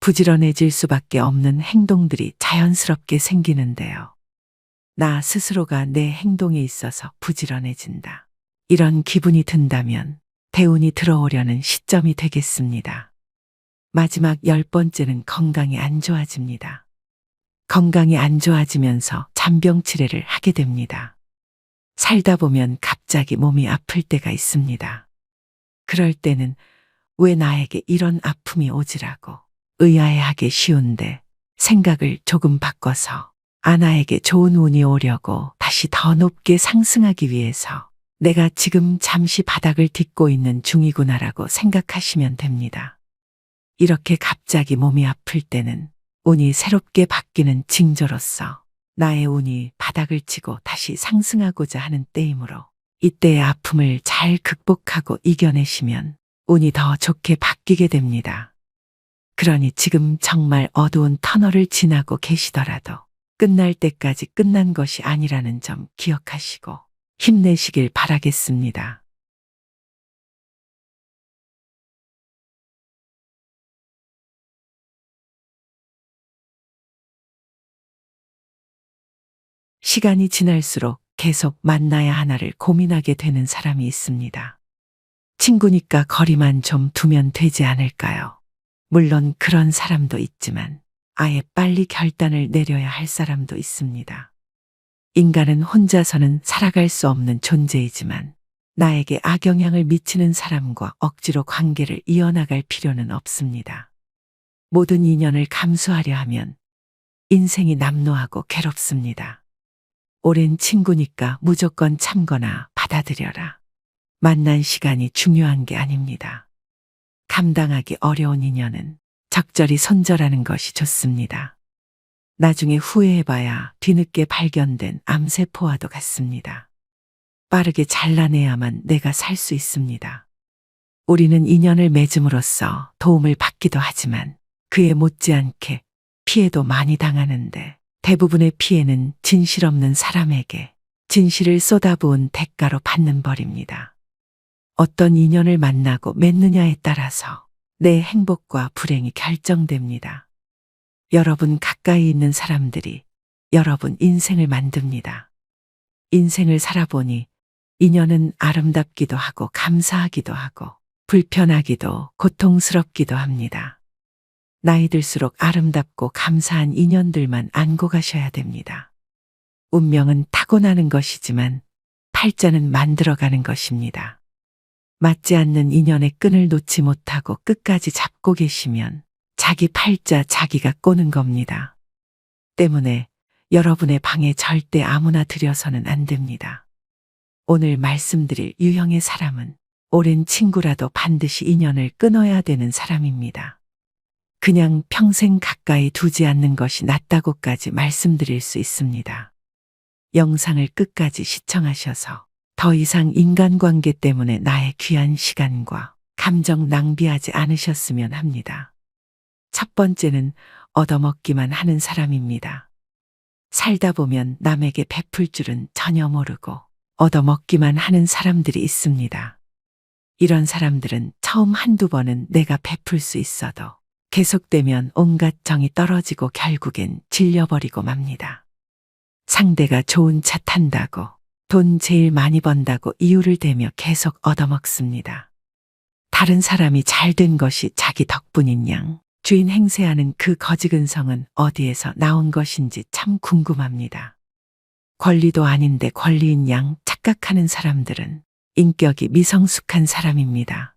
Speaker 1: 부지런해질 수밖에 없는 행동들이 자연스럽게 생기는데요. 나 스스로가 내 행동에 있어서 부지런해진다. 이런 기분이 든다면 대운이 들어오려는 시점이 되겠습니다. 마지막 10번째는 건강이 안 좋아집니다. 건강이 안 좋아지면서 잔병치레를 하게 됩니다. 살다 보면 갑자기 몸이 아플 때가 있습니다. 그럴 때는 왜 나에게 이런 아픔이 오지라고 의아해하기 쉬운데 생각을 조금 바꿔서 아나에게 좋은 운이 오려고 다시 더 높게 상승하기 위해서 내가 지금 잠시 바닥을 딛고 있는 중이구나라고 생각하시면 됩니다. 이렇게 갑자기 몸이 아플 때는 운이 새롭게 바뀌는 징조로서 나의 운이 바닥을 치고 다시 상승하고자 하는 때이므로 이때의 아픔을 잘 극복하고 이겨내시면 운이 더 좋게 바뀌게 됩니다. 그러니 지금 정말 어두운 터널을 지나고 계시더라도 끝날 때까지 끝난 것이 아니라는 점 기억하시고 힘내시길 바라겠습니다. 시간이 지날수록 계속 만나야 하나를 고민하게 되는 사람이 있습니다. 친구니까 거리만 좀 두면 되지 않을까요? 물론 그런 사람도 있지만 아예 빨리 결단을 내려야 할 사람도 있습니다. 인간은 혼자서는 살아갈 수 없는 존재이지만 나에게 악영향을 미치는 사람과 억지로 관계를 이어나갈 필요는 없습니다. 모든 인연을 감수하려 하면 인생이 남루하고 괴롭습니다. 오랜 친구니까 무조건 참거나 받아들여라. 만난 시간이 중요한 게 아닙니다. 감당하기 어려운 인연은 적절히 손절하는 것이 좋습니다. 나중에 후회해봐야 뒤늦게 발견된 암세포와도 같습니다. 빠르게 잘라내야만 내가 살 수 있습니다. 우리는 인연을 맺음으로써 도움을 받기도 하지만 그에 못지않게 피해도 많이 당하는데 대부분의 피해는 진실 없는 사람에게 진실을 쏟아부은 대가로 받는 벌입니다. 어떤 인연을 만나고 맺느냐에 따라서 내 행복과 불행이 결정됩니다. 여러분 가까이 있는 사람들이 여러분 인생을 만듭니다. 인생을 살아보니 인연은 아름답기도 하고 감사하기도 하고 불편하기도 고통스럽기도 합니다. 나이 들수록 아름답고 감사한 인연들만 안고 가셔야 됩니다. 운명은 타고나는 것이지만 팔자는 만들어가는 것입니다. 맞지 않는 인연의 끈을 놓지 못하고 끝까지 잡고 계시면 자기 팔자 자기가 꼬는 겁니다. 때문에 여러분의 방에 절대 아무나 들여서는 안 됩니다. 오늘 말씀드릴 유형의 사람은 오랜 친구라도 반드시 인연을 끊어야 되는 사람입니다. 그냥 평생 가까이 두지 않는 것이 낫다고까지 말씀드릴 수 있습니다. 영상을 끝까지 시청하셔서 더 이상 인간관계 때문에 나의 귀한 시간과 감정 낭비하지 않으셨으면 합니다. 첫 번째는 얻어먹기만 하는 사람입니다. 살다 보면 남에게 베풀 줄은 전혀 모르고 얻어먹기만 하는 사람들이 있습니다. 이런 사람들은 처음 한두 번은 내가 베풀 수 있어도 계속되면 온갖 정이 떨어지고 결국엔 질려버리고 맙니다. 상대가 좋은 차 탄다고 돈 제일 많이 번다고 이유를 대며 계속 얻어먹습니다. 다른 사람이 잘된 것이 자기 덕분인 양 주인 행세하는 그 거지근성은 어디에서 나온 것인지 참 궁금합니다. 권리도 아닌데 권리인 양 착각하는 사람들은 인격이 미성숙한 사람입니다.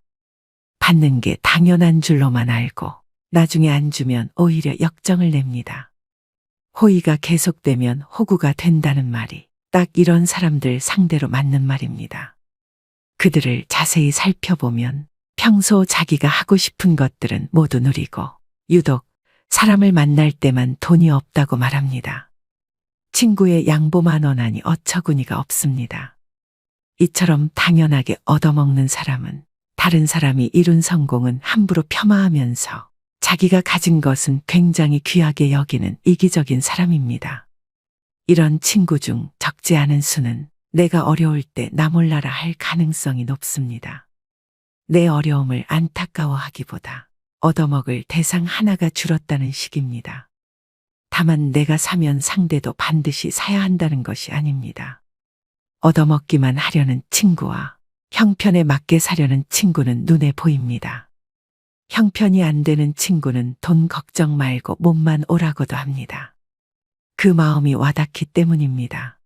Speaker 1: 받는 게 당연한 줄로만 알고 나중에 안 주면 오히려 역정을 냅니다. 호의가 계속되면 호구가 된다는 말이 딱 이런 사람들 상대로 맞는 말입니다. 그들을 자세히 살펴보면 평소 자기가 하고 싶은 것들은 모두 누리고 유독 사람을 만날 때만 돈이 없다고 말합니다. 친구의 양보 10,000원 하니 어처구니가 없습니다. 이처럼 당연하게 얻어먹는 사람은 다른 사람이 이룬 성공은 함부로 폄하하면서 자기가 가진 것은 굉장히 귀하게 여기는 이기적인 사람입니다. 이런 친구 중 적지 않은 수는 내가 어려울 때 나 몰라라 할 가능성이 높습니다. 내 어려움을 안타까워하기보다 얻어먹을 대상 하나가 줄었다는 식입니다. 다만 내가 사면 상대도 반드시 사야 한다는 것이 아닙니다. 얻어먹기만 하려는 친구와 형편에 맞게 사려는 친구는 눈에 보입니다. 형편이 안 되는 친구는 돈 걱정 말고 몸만 오라고도 합니다. 그 마음이 와닿기 때문입니다.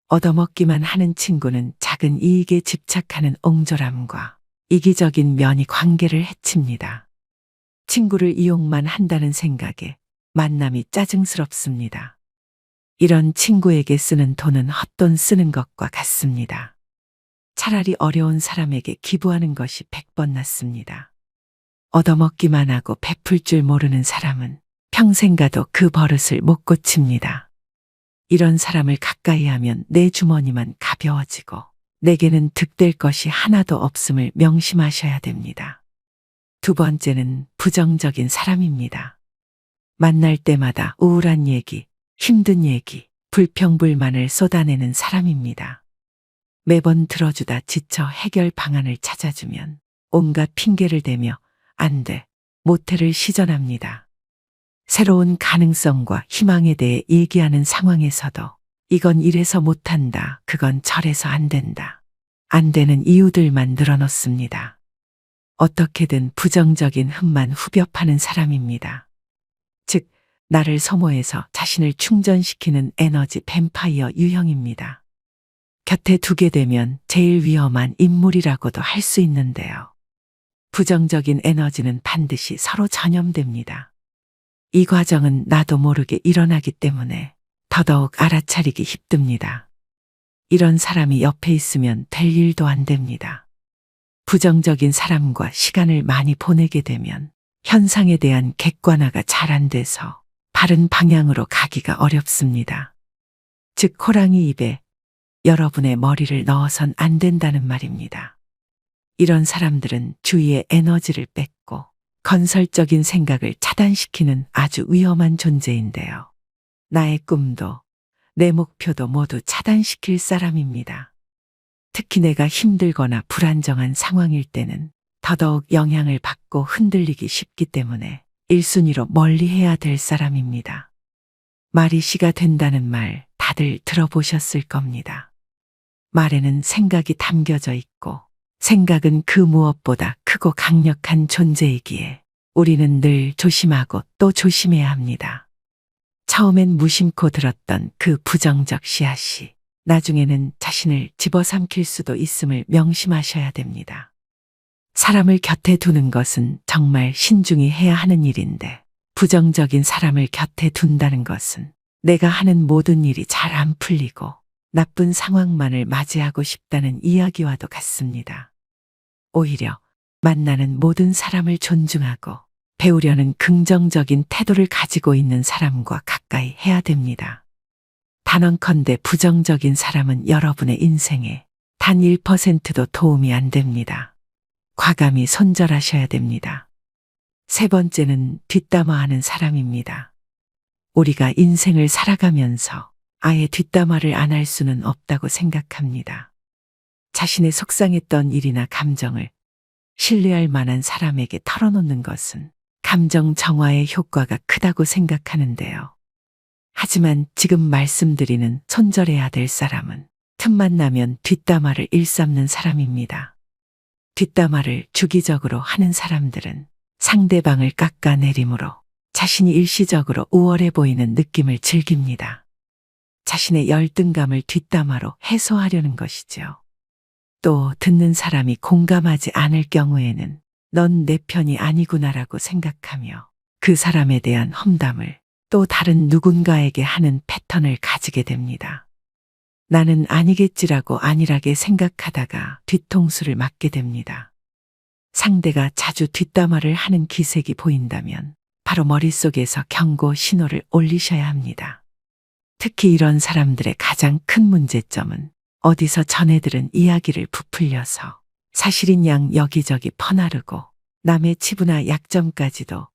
Speaker 1: 얻어먹기만 하는 친구는 작은 이익에 집착하는 옹졸함과 이기적인 면이 관계를 해칩니다. 친구를 이용만 한다는 생각에 만남이 짜증스럽습니다. 이런 친구에게 쓰는 돈은 헛돈 쓰는 것과 같습니다. 차라리 어려운 사람에게 기부하는 것이 100번 낫습니다. 얻어먹기만 하고 베풀 줄 모르는 사람은 평생 가도 그 버릇을 못 고칩니다. 이런 사람을 가까이 하면 내 주머니만 가벼워지고 내게는 득될 것이 하나도 없음을 명심하셔야 됩니다. 두 번째는 부정적인 사람입니다. 만날 때마다 우울한 얘기, 힘든 얘기, 불평불만을 쏟아내는 사람입니다. 매번 들어주다 지쳐 해결 방안을 찾아주면 온갖 핑계를 대며 안 돼, 모태를 시전합니다. 새로운 가능성과 희망에 대해 얘기하는 상황에서도 이건 이래서 못한다. 그건 저래서 안 된다. 안 되는 이유들만 늘어놓습니다. 어떻게든 부정적인 흠만 후벼 파는 사람입니다. 즉, 나를 소모해서 자신을 충전시키는 에너지 뱀파이어 유형입니다. 곁에 두게 되면 제일 위험한 인물이라고도 할 수 있는데요. 부정적인 에너지는 반드시 서로 전염됩니다. 이 과정은 나도 모르게 일어나기 때문에 더더욱 알아차리기 힘듭니다. 이런 사람이 옆에 있으면 될 일도 안 됩니다. 부정적인 사람과 시간을 많이 보내게 되면 현상에 대한 객관화가 잘 안 돼서 바른 방향으로 가기가 어렵습니다. 즉, 호랑이 입에 여러분의 머리를 넣어선 안 된다는 말입니다. 이런 사람들은 주위의 에너지를 뺏고 건설적인 생각을 차단시키는 아주 위험한 존재인데요. 나의 꿈도 내 목표도 모두 차단시킬 사람입니다. 특히 내가 힘들거나 불안정한 상황일 때는 더더욱 영향을 받고 흔들리기 쉽기 때문에 1순위로 멀리해야 될 사람입니다. 말이 씨가 된다는 말 다들 들어보셨을 겁니다. 말에는 생각이 담겨져 있고 생각은 그 무엇보다 크고 강력한 존재이기에 우리는 늘 조심하고 또 조심해야 합니다. 처음엔 무심코 들었던 그 부정적 씨앗이 나중에는 자신을 집어삼킬 수도 있음을 명심하셔야 됩니다. 사람을 곁에 두는 것은 정말 신중히 해야 하는 일인데 부정적인 사람을 곁에 둔다는 것은 내가 하는 모든 일이 잘 안 풀리고 나쁜 상황만을 맞이하고 싶다는 이야기와도 같습니다. 오히려 만나는 모든 사람을 존중하고 배우려는 긍정적인 태도를 가지고 있는 사람과 가까이 해야 됩니다. 단언컨대 부정적인 사람은 여러분의 인생에 단 1%도 도움이 안 됩니다. 과감히 손절하셔야 됩니다. 세 번째는 뒷담화하는 사람입니다. 우리가 인생을 살아가면서 아예 뒷담화를 안 할 수는 없다고 생각합니다. 자신의 속상했던 일이나 감정을 신뢰할 만한 사람에게 털어놓는 것은 감정 정화의 효과가 크다고 생각하는데요. 하지만 지금 말씀드리는 손절해야 될 사람은 틈만 나면 뒷담화를 일삼는 사람입니다. 뒷담화를 주기적으로 하는 사람들은 상대방을 깎아내림으로 자신이 일시적으로 우월해 보이는 느낌을 즐깁니다. 자신의 열등감을 뒷담화로 해소하려는 것이죠. 또 듣는 사람이 공감하지 않을 경우에는 넌 내 편이 아니구나라고 생각하며 그 사람에 대한 험담을 또 다른 누군가에게 하는 패턴을 가지게 됩니다. 나는 아니겠지라고 안일하게 생각하다가 뒤통수를 맞게 됩니다. 상대가 자주 뒷담화를 하는 기색이 보인다면 바로 머릿속에서 경고 신호를 올리셔야 합니다. 특히 이런 사람들의 가장 큰 문제점은 어디서 전해들은 이야기를 부풀려서 사실인 양 여기저기 퍼나르고 남의 치부나 약점까지도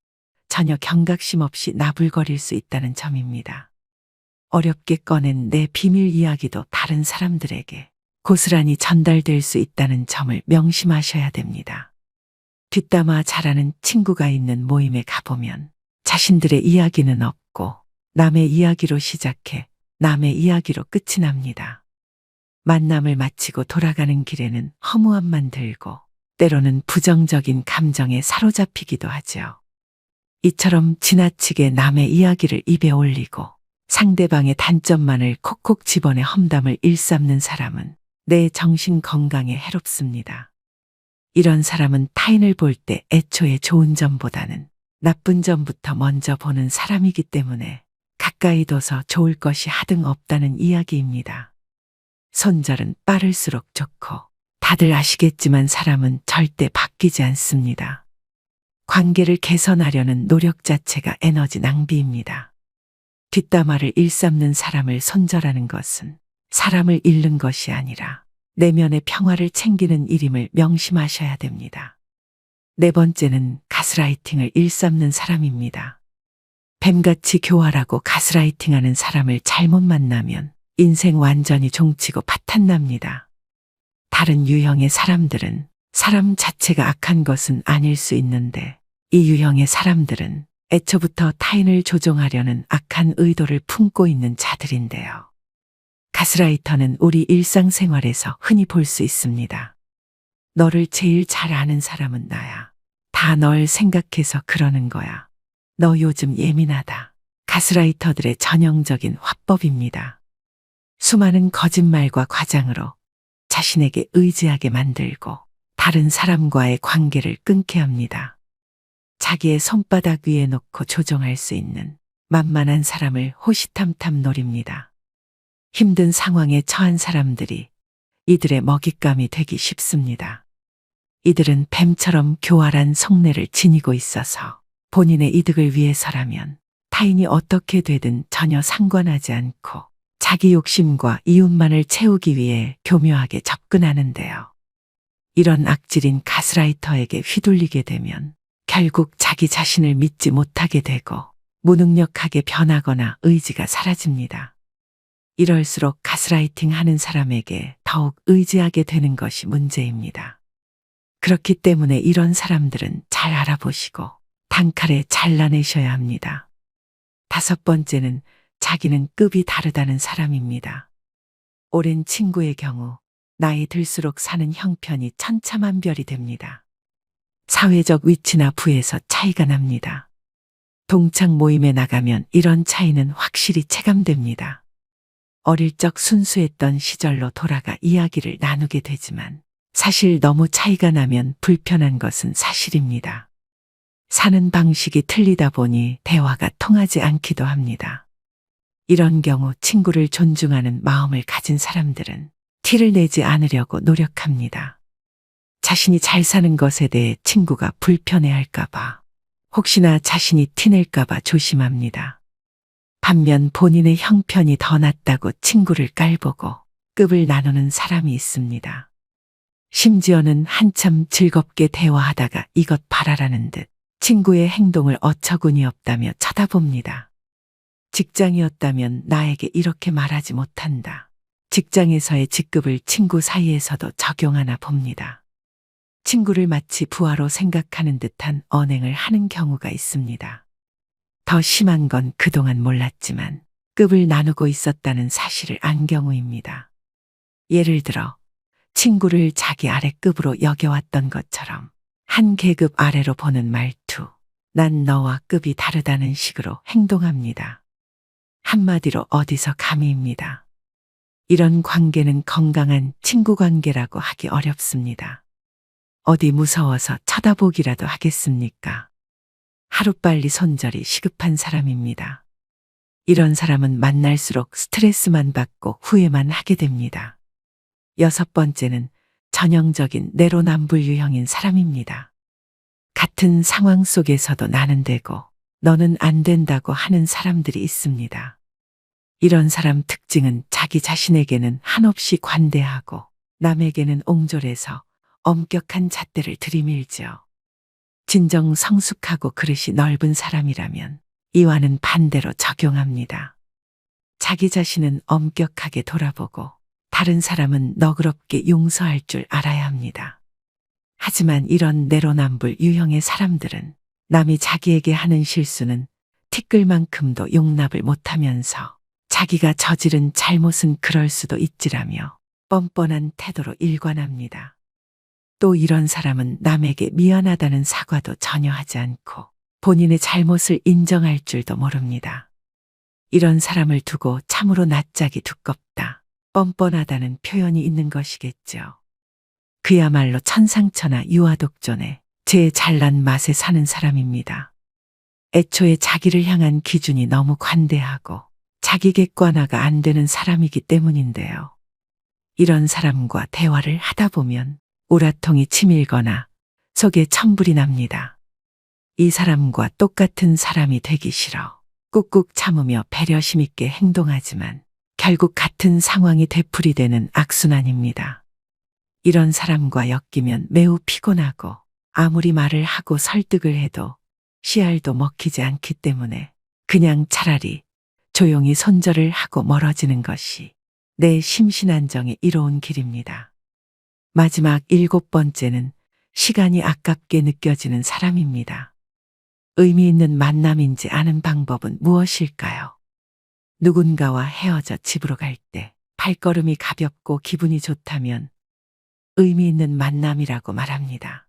Speaker 1: 전혀 경각심 없이 나불거릴 수 있다는 점입니다. 어렵게 꺼낸 내 비밀 이야기도 다른 사람들에게 고스란히 전달될 수 있다는 점을 명심하셔야 됩니다. 뒷담화 잘하는 친구가 있는 모임에 가보면 자신들의 이야기는 없고 남의 이야기로 시작해 남의 이야기로 끝이 납니다. 만남을 마치고 돌아가는 길에는 허무함만 들고 때로는 부정적인 감정에 사로잡히기도 하죠. 이처럼 지나치게 남의 이야기를 입에 올리고 상대방의 단점만을 콕콕 집어내 험담을 일삼는 사람은 내 정신 건강에 해롭습니다. 이런 사람은 타인을 볼 때 애초에 좋은 점보다는 나쁜 점부터 먼저 보는 사람이기 때문에 가까이 둬서 좋을 것이 하등 없다는 이야기입니다. 손절은 빠를수록 좋고 다들 아시겠지만 사람은 절대 바뀌지 않습니다. 관계를 개선하려는 노력 자체가 에너지 낭비입니다. 뒷담화를 일삼는 사람을 손절하는 것은 사람을 잃는 것이 아니라 내면의 평화를 챙기는 일임을 명심하셔야 됩니다. 네 번째는 가스라이팅을 일삼는 사람입니다. 뱀같이 교활하고 가스라이팅하는 사람을 잘못 만나면 인생 완전히 종치고 파탄납니다. 다른 유형의 사람들은 사람 자체가 악한 것은 아닐 수 있는데 이 유형의 사람들은 애초부터 타인을 조종하려는 악한 의도를 품고 있는 자들인데요. 가스라이터는 우리 일상생활에서 흔히 볼 수 있습니다. 너를 제일 잘 아는 사람은 나야. 다 널 생각해서 그러는 거야. 너 요즘 예민하다. 가스라이터들의 전형적인 화법입니다. 수많은 거짓말과 과장으로 자신에게 의지하게 만들고 다른 사람과의 관계를 끊게 합니다. 자기의 손바닥 위에 놓고 조종할 수 있는 만만한 사람을 호시탐탐 노립니다. 힘든 상황에 처한 사람들이 이들의 먹잇감이 되기 쉽습니다. 이들은 뱀처럼 교활한 속내를 지니고 있어서 본인의 이득을 위해서라면 타인이 어떻게 되든 전혀 상관하지 않고 자기 욕심과 이웃만을 채우기 위해 교묘하게 접근하는데요. 이런 악질인 가스라이터에게 휘둘리게 되면 결국 자기 자신을 믿지 못하게 되고 무능력하게 변하거나 의지가 사라집니다. 이럴수록 가스라이팅 하는 사람에게 더욱 의지하게 되는 것이 문제입니다. 그렇기 때문에 이런 사람들은 잘 알아보시고 단칼에 잘라내셔야 합니다. 5번째는 자기는 급이 다르다는 사람입니다. 오랜 친구의 경우 나이 들수록 사는 형편이 천차만별이 됩니다. 사회적 위치나 부에서 차이가 납니다. 동창 모임에 나가면 이런 차이는 확실히 체감됩니다. 어릴 적 순수했던 시절로 돌아가 이야기를 나누게 되지만 사실 너무 차이가 나면 불편한 것은 사실입니다. 사는 방식이 틀리다 보니 대화가 통하지 않기도 합니다. 이런 경우 친구를 존중하는 마음을 가진 사람들은 티를 내지 않으려고 노력합니다. 자신이 잘 사는 것에 대해 친구가 불편해할까봐, 혹시나 자신이 티낼까봐 조심합니다. 반면 본인의 형편이 더 낫다고 친구를 깔보고 급을 나누는 사람이 있습니다. 심지어는 한참 즐겁게 대화하다가 이것 봐라라는 듯 친구의 행동을 어처구니 없다며 쳐다봅니다. 직장이었다면 나에게 이렇게 말하지 못한다. 직장에서의 직급을 친구 사이에서도 적용하나 봅니다. 친구를 마치 부하로 생각하는 듯한 언행을 하는 경우가 있습니다. 더 심한 건 그동안 몰랐지만 급을 나누고 있었다는 사실을 안 경우입니다. 예를 들어 친구를 자기 아래급으로 여겨왔던 것처럼 한 계급 아래로 보는 말투, 난 너와 급이 다르다는 식으로 행동합니다. 한마디로 어디서 감히입니다. 이런 관계는 건강한 친구 관계라고 하기 어렵습니다. 어디 무서워서 쳐다보기라도 하겠습니까? 하루빨리 손절이 시급한 사람입니다. 이런 사람은 만날수록 스트레스만 받고 후회만 하게 됩니다. 6번째는 전형적인 내로남불 유형인 사람입니다. 같은 상황 속에서도 나는 되고 너는 안 된다고 하는 사람들이 있습니다. 이런 사람 특징은 자기 자신에게는 한없이 관대하고 남에게는 옹졸해서 엄격한 잣대를 들이밀죠. 진정 성숙하고 그릇이 넓은 사람이라면 이와는 반대로 적용합니다. 자기 자신은 엄격하게 돌아보고 다른 사람은 너그럽게 용서할 줄 알아야 합니다. 하지만 이런 내로남불 유형의 사람들은 남이 자기에게 하는 실수는 티끌만큼도 용납을 못하면서 자기가 저지른 잘못은 그럴 수도 있지라며 뻔뻔한 태도로 일관합니다. 또 이런 사람은 남에게 미안하다는 사과도 전혀 하지 않고 본인의 잘못을 인정할 줄도 모릅니다. 이런 사람을 두고 참으로 낯짝이 두껍다, 뻔뻔하다는 표현이 있는 것이겠죠. 그야말로 천상천하 유아독존의 제 잘난 맛에 사는 사람입니다. 애초에 자기를 향한 기준이 너무 관대하고 자기 객관화가 안 되는 사람이기 때문인데요. 이런 사람과 대화를 하다 보면 우라통이 치밀거나 속에 천불이 납니다. 이 사람과 똑같은 사람이 되기 싫어 꾹꾹 참으며 배려심 있게 행동하지만 결국 같은 상황이 되풀이되는 악순환입니다. 이런 사람과 엮이면 매우 피곤하고 아무리 말을 하고 설득을 해도 씨알도 먹히지 않기 때문에 그냥 차라리 조용히 손절을 하고 멀어지는 것이 내 심신안정에 이로운 길입니다. 마지막 7번째는 시간이 아깝게 느껴지는 사람입니다. 의미 있는 만남인지 아는 방법은 무엇일까요? 누군가와 헤어져 집으로 갈 때 발걸음이 가볍고 기분이 좋다면 의미 있는 만남이라고 말합니다.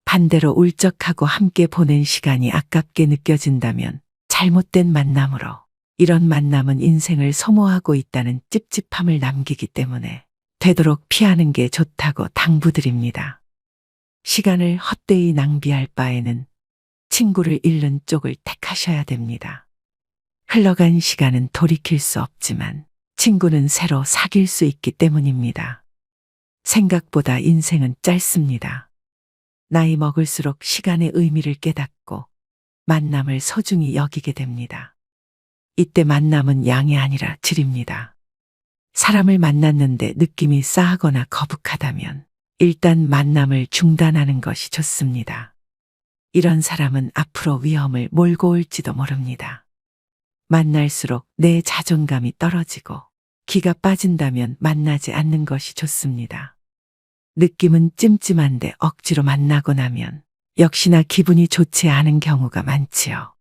Speaker 1: 반대로 울적하고 함께 보낸 시간이 아깝게 느껴진다면 잘못된 만남으로, 이런 만남은 인생을 소모하고 있다는 찝찝함을 남기기 때문에 되도록 피하는 게 좋다고 당부드립니다. 시간을 헛되이 낭비할 바에는 친구를 잃는 쪽을 택하셔야 됩니다. 흘러간 시간은 돌이킬 수 없지만 친구는 새로 사귈 수 있기 때문입니다. 생각보다 인생은 짧습니다. 나이 먹을수록 시간의 의미를 깨닫고 만남을 소중히 여기게 됩니다. 이때 만남은 양이 아니라 질입니다. 사람을 만났는데 느낌이 싸하거나 거북하다면 일단 만남을 중단하는 것이 좋습니다. 이런 사람은 앞으로 위험을 몰고 올지도 모릅니다. 만날수록 내 자존감이 떨어지고 기가 빠진다면 만나지 않는 것이 좋습니다. 느낌은 찜찜한데 억지로 만나고 나면 역시나 기분이 좋지 않은 경우가 많지요.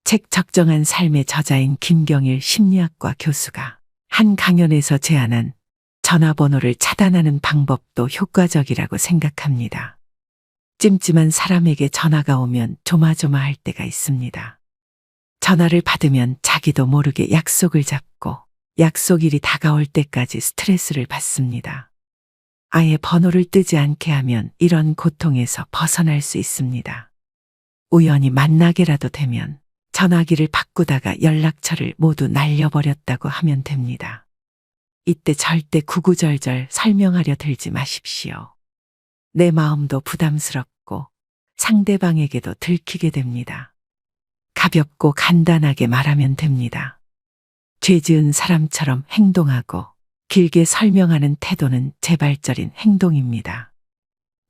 Speaker 1: 책 적정한 삶의 저자인 김경일 심리학과 교수가 한 강연에서 제안한 전화번호를 차단하는 방법도 효과적이라고 생각합니다. 찜찜한 사람에게 전화가 오면 조마조마할 때가 있습니다. 전화를 받으면 자기도 모르게 약속을 잡고 약속일이 다가올 때까지 스트레스를 받습니다. 아예 번호를 뜨지 않게 하면 이런 고통에서 벗어날 수 있습니다. 우연히 만나게라도 되면 전화기를 바꾸다가 연락처를 모두 날려버렸다고 하면 됩니다. 이때 절대 구구절절 설명하려 들지 마십시오. 내 마음도 부담스럽고 상대방에게도 들키게 됩니다. 가볍고 간단하게 말하면 됩니다. 죄 지은 사람처럼 행동하고 길게 설명하는 태도는 재발절인 행동입니다.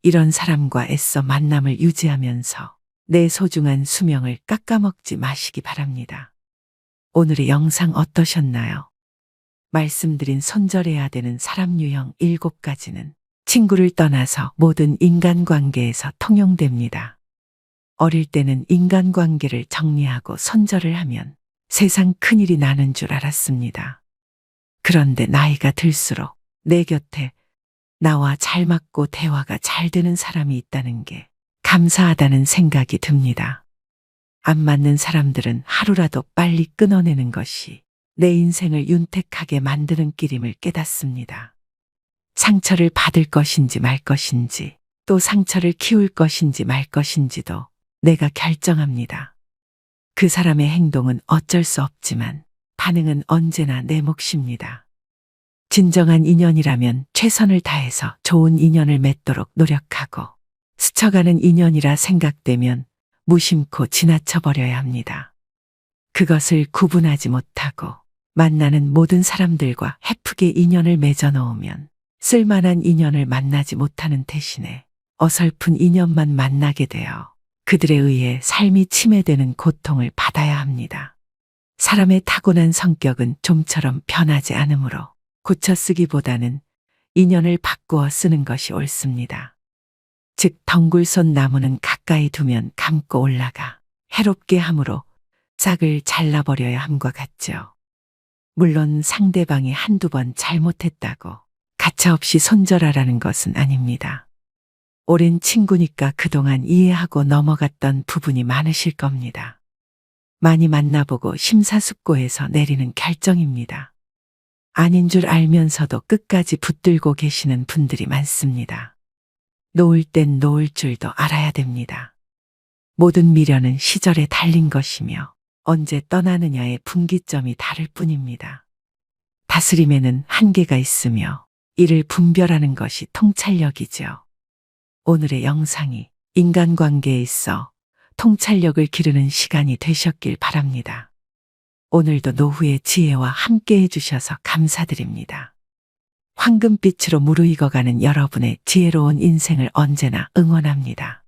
Speaker 1: 이런 사람과 애써 만남을 유지하면서 내 소중한 수명을 깎아먹지 마시기 바랍니다. 오늘의 영상 어떠셨나요? 말씀드린 손절해야 되는 사람 유형 7가지는 친구를 떠나서 모든 인간관계에서 통용됩니다. 어릴 때는 인간관계를 정리하고 손절을 하면 세상 큰일이 나는 줄 알았습니다. 그런데 나이가 들수록 내 곁에 나와 잘 맞고 대화가 잘 되는 사람이 있다는 게 감사하다는 생각이 듭니다. 안 맞는 사람들은 하루라도 빨리 끊어내는 것이 내 인생을 윤택하게 만드는 길임을 깨닫습니다. 상처를 받을 것인지 말 것인지, 또 상처를 키울 것인지 말 것인지도 내가 결정합니다. 그 사람의 행동은 어쩔 수 없지만 반응은 언제나 내 몫입니다. 진정한 인연이라면 최선을 다해서 좋은 인연을 맺도록 노력하고, 스쳐가는 인연이라 생각되면 무심코 지나쳐버려야 합니다. 그것을 구분하지 못하고 만나는 모든 사람들과 헤프게 인연을 맺어 놓으면 쓸만한 인연을 만나지 못하는 대신에 어설픈 인연만 만나게 되어 그들에 의해 삶이 침해되는 고통을 받아야 합니다. 사람의 타고난 성격은 좀처럼 변하지 않으므로 고쳐 쓰기보다는 인연을 바꾸어 쓰는 것이 옳습니다. 즉 덩굴손 나무는 가까이 두면 감고 올라가 해롭게 함으로 싹을 잘라버려야 함과 같죠. 물론 상대방이 한두 번 잘못했다고 가차없이 손절하라는 것은 아닙니다. 오랜 친구니까 그동안 이해하고 넘어갔던 부분이 많으실 겁니다. 많이 만나보고 심사숙고해서 내리는 결정입니다. 아닌 줄 알면서도 끝까지 붙들고 계시는 분들이 많습니다. 놓을 땐 놓을 줄도 알아야 됩니다. 모든 미련은 시절에 달린 것이며 언제 떠나느냐의 분기점이 다를 뿐입니다. 다스림에는 한계가 있으며 이를 분별하는 것이 통찰력이죠. 오늘의 영상이 인간관계에 있어 통찰력을 기르는 시간이 되셨길 바랍니다. 오늘도 노후의 지혜와 함께 해주셔서 감사드립니다. 황금빛으로 무르익어가는 여러분의 지혜로운 인생을 언제나 응원합니다.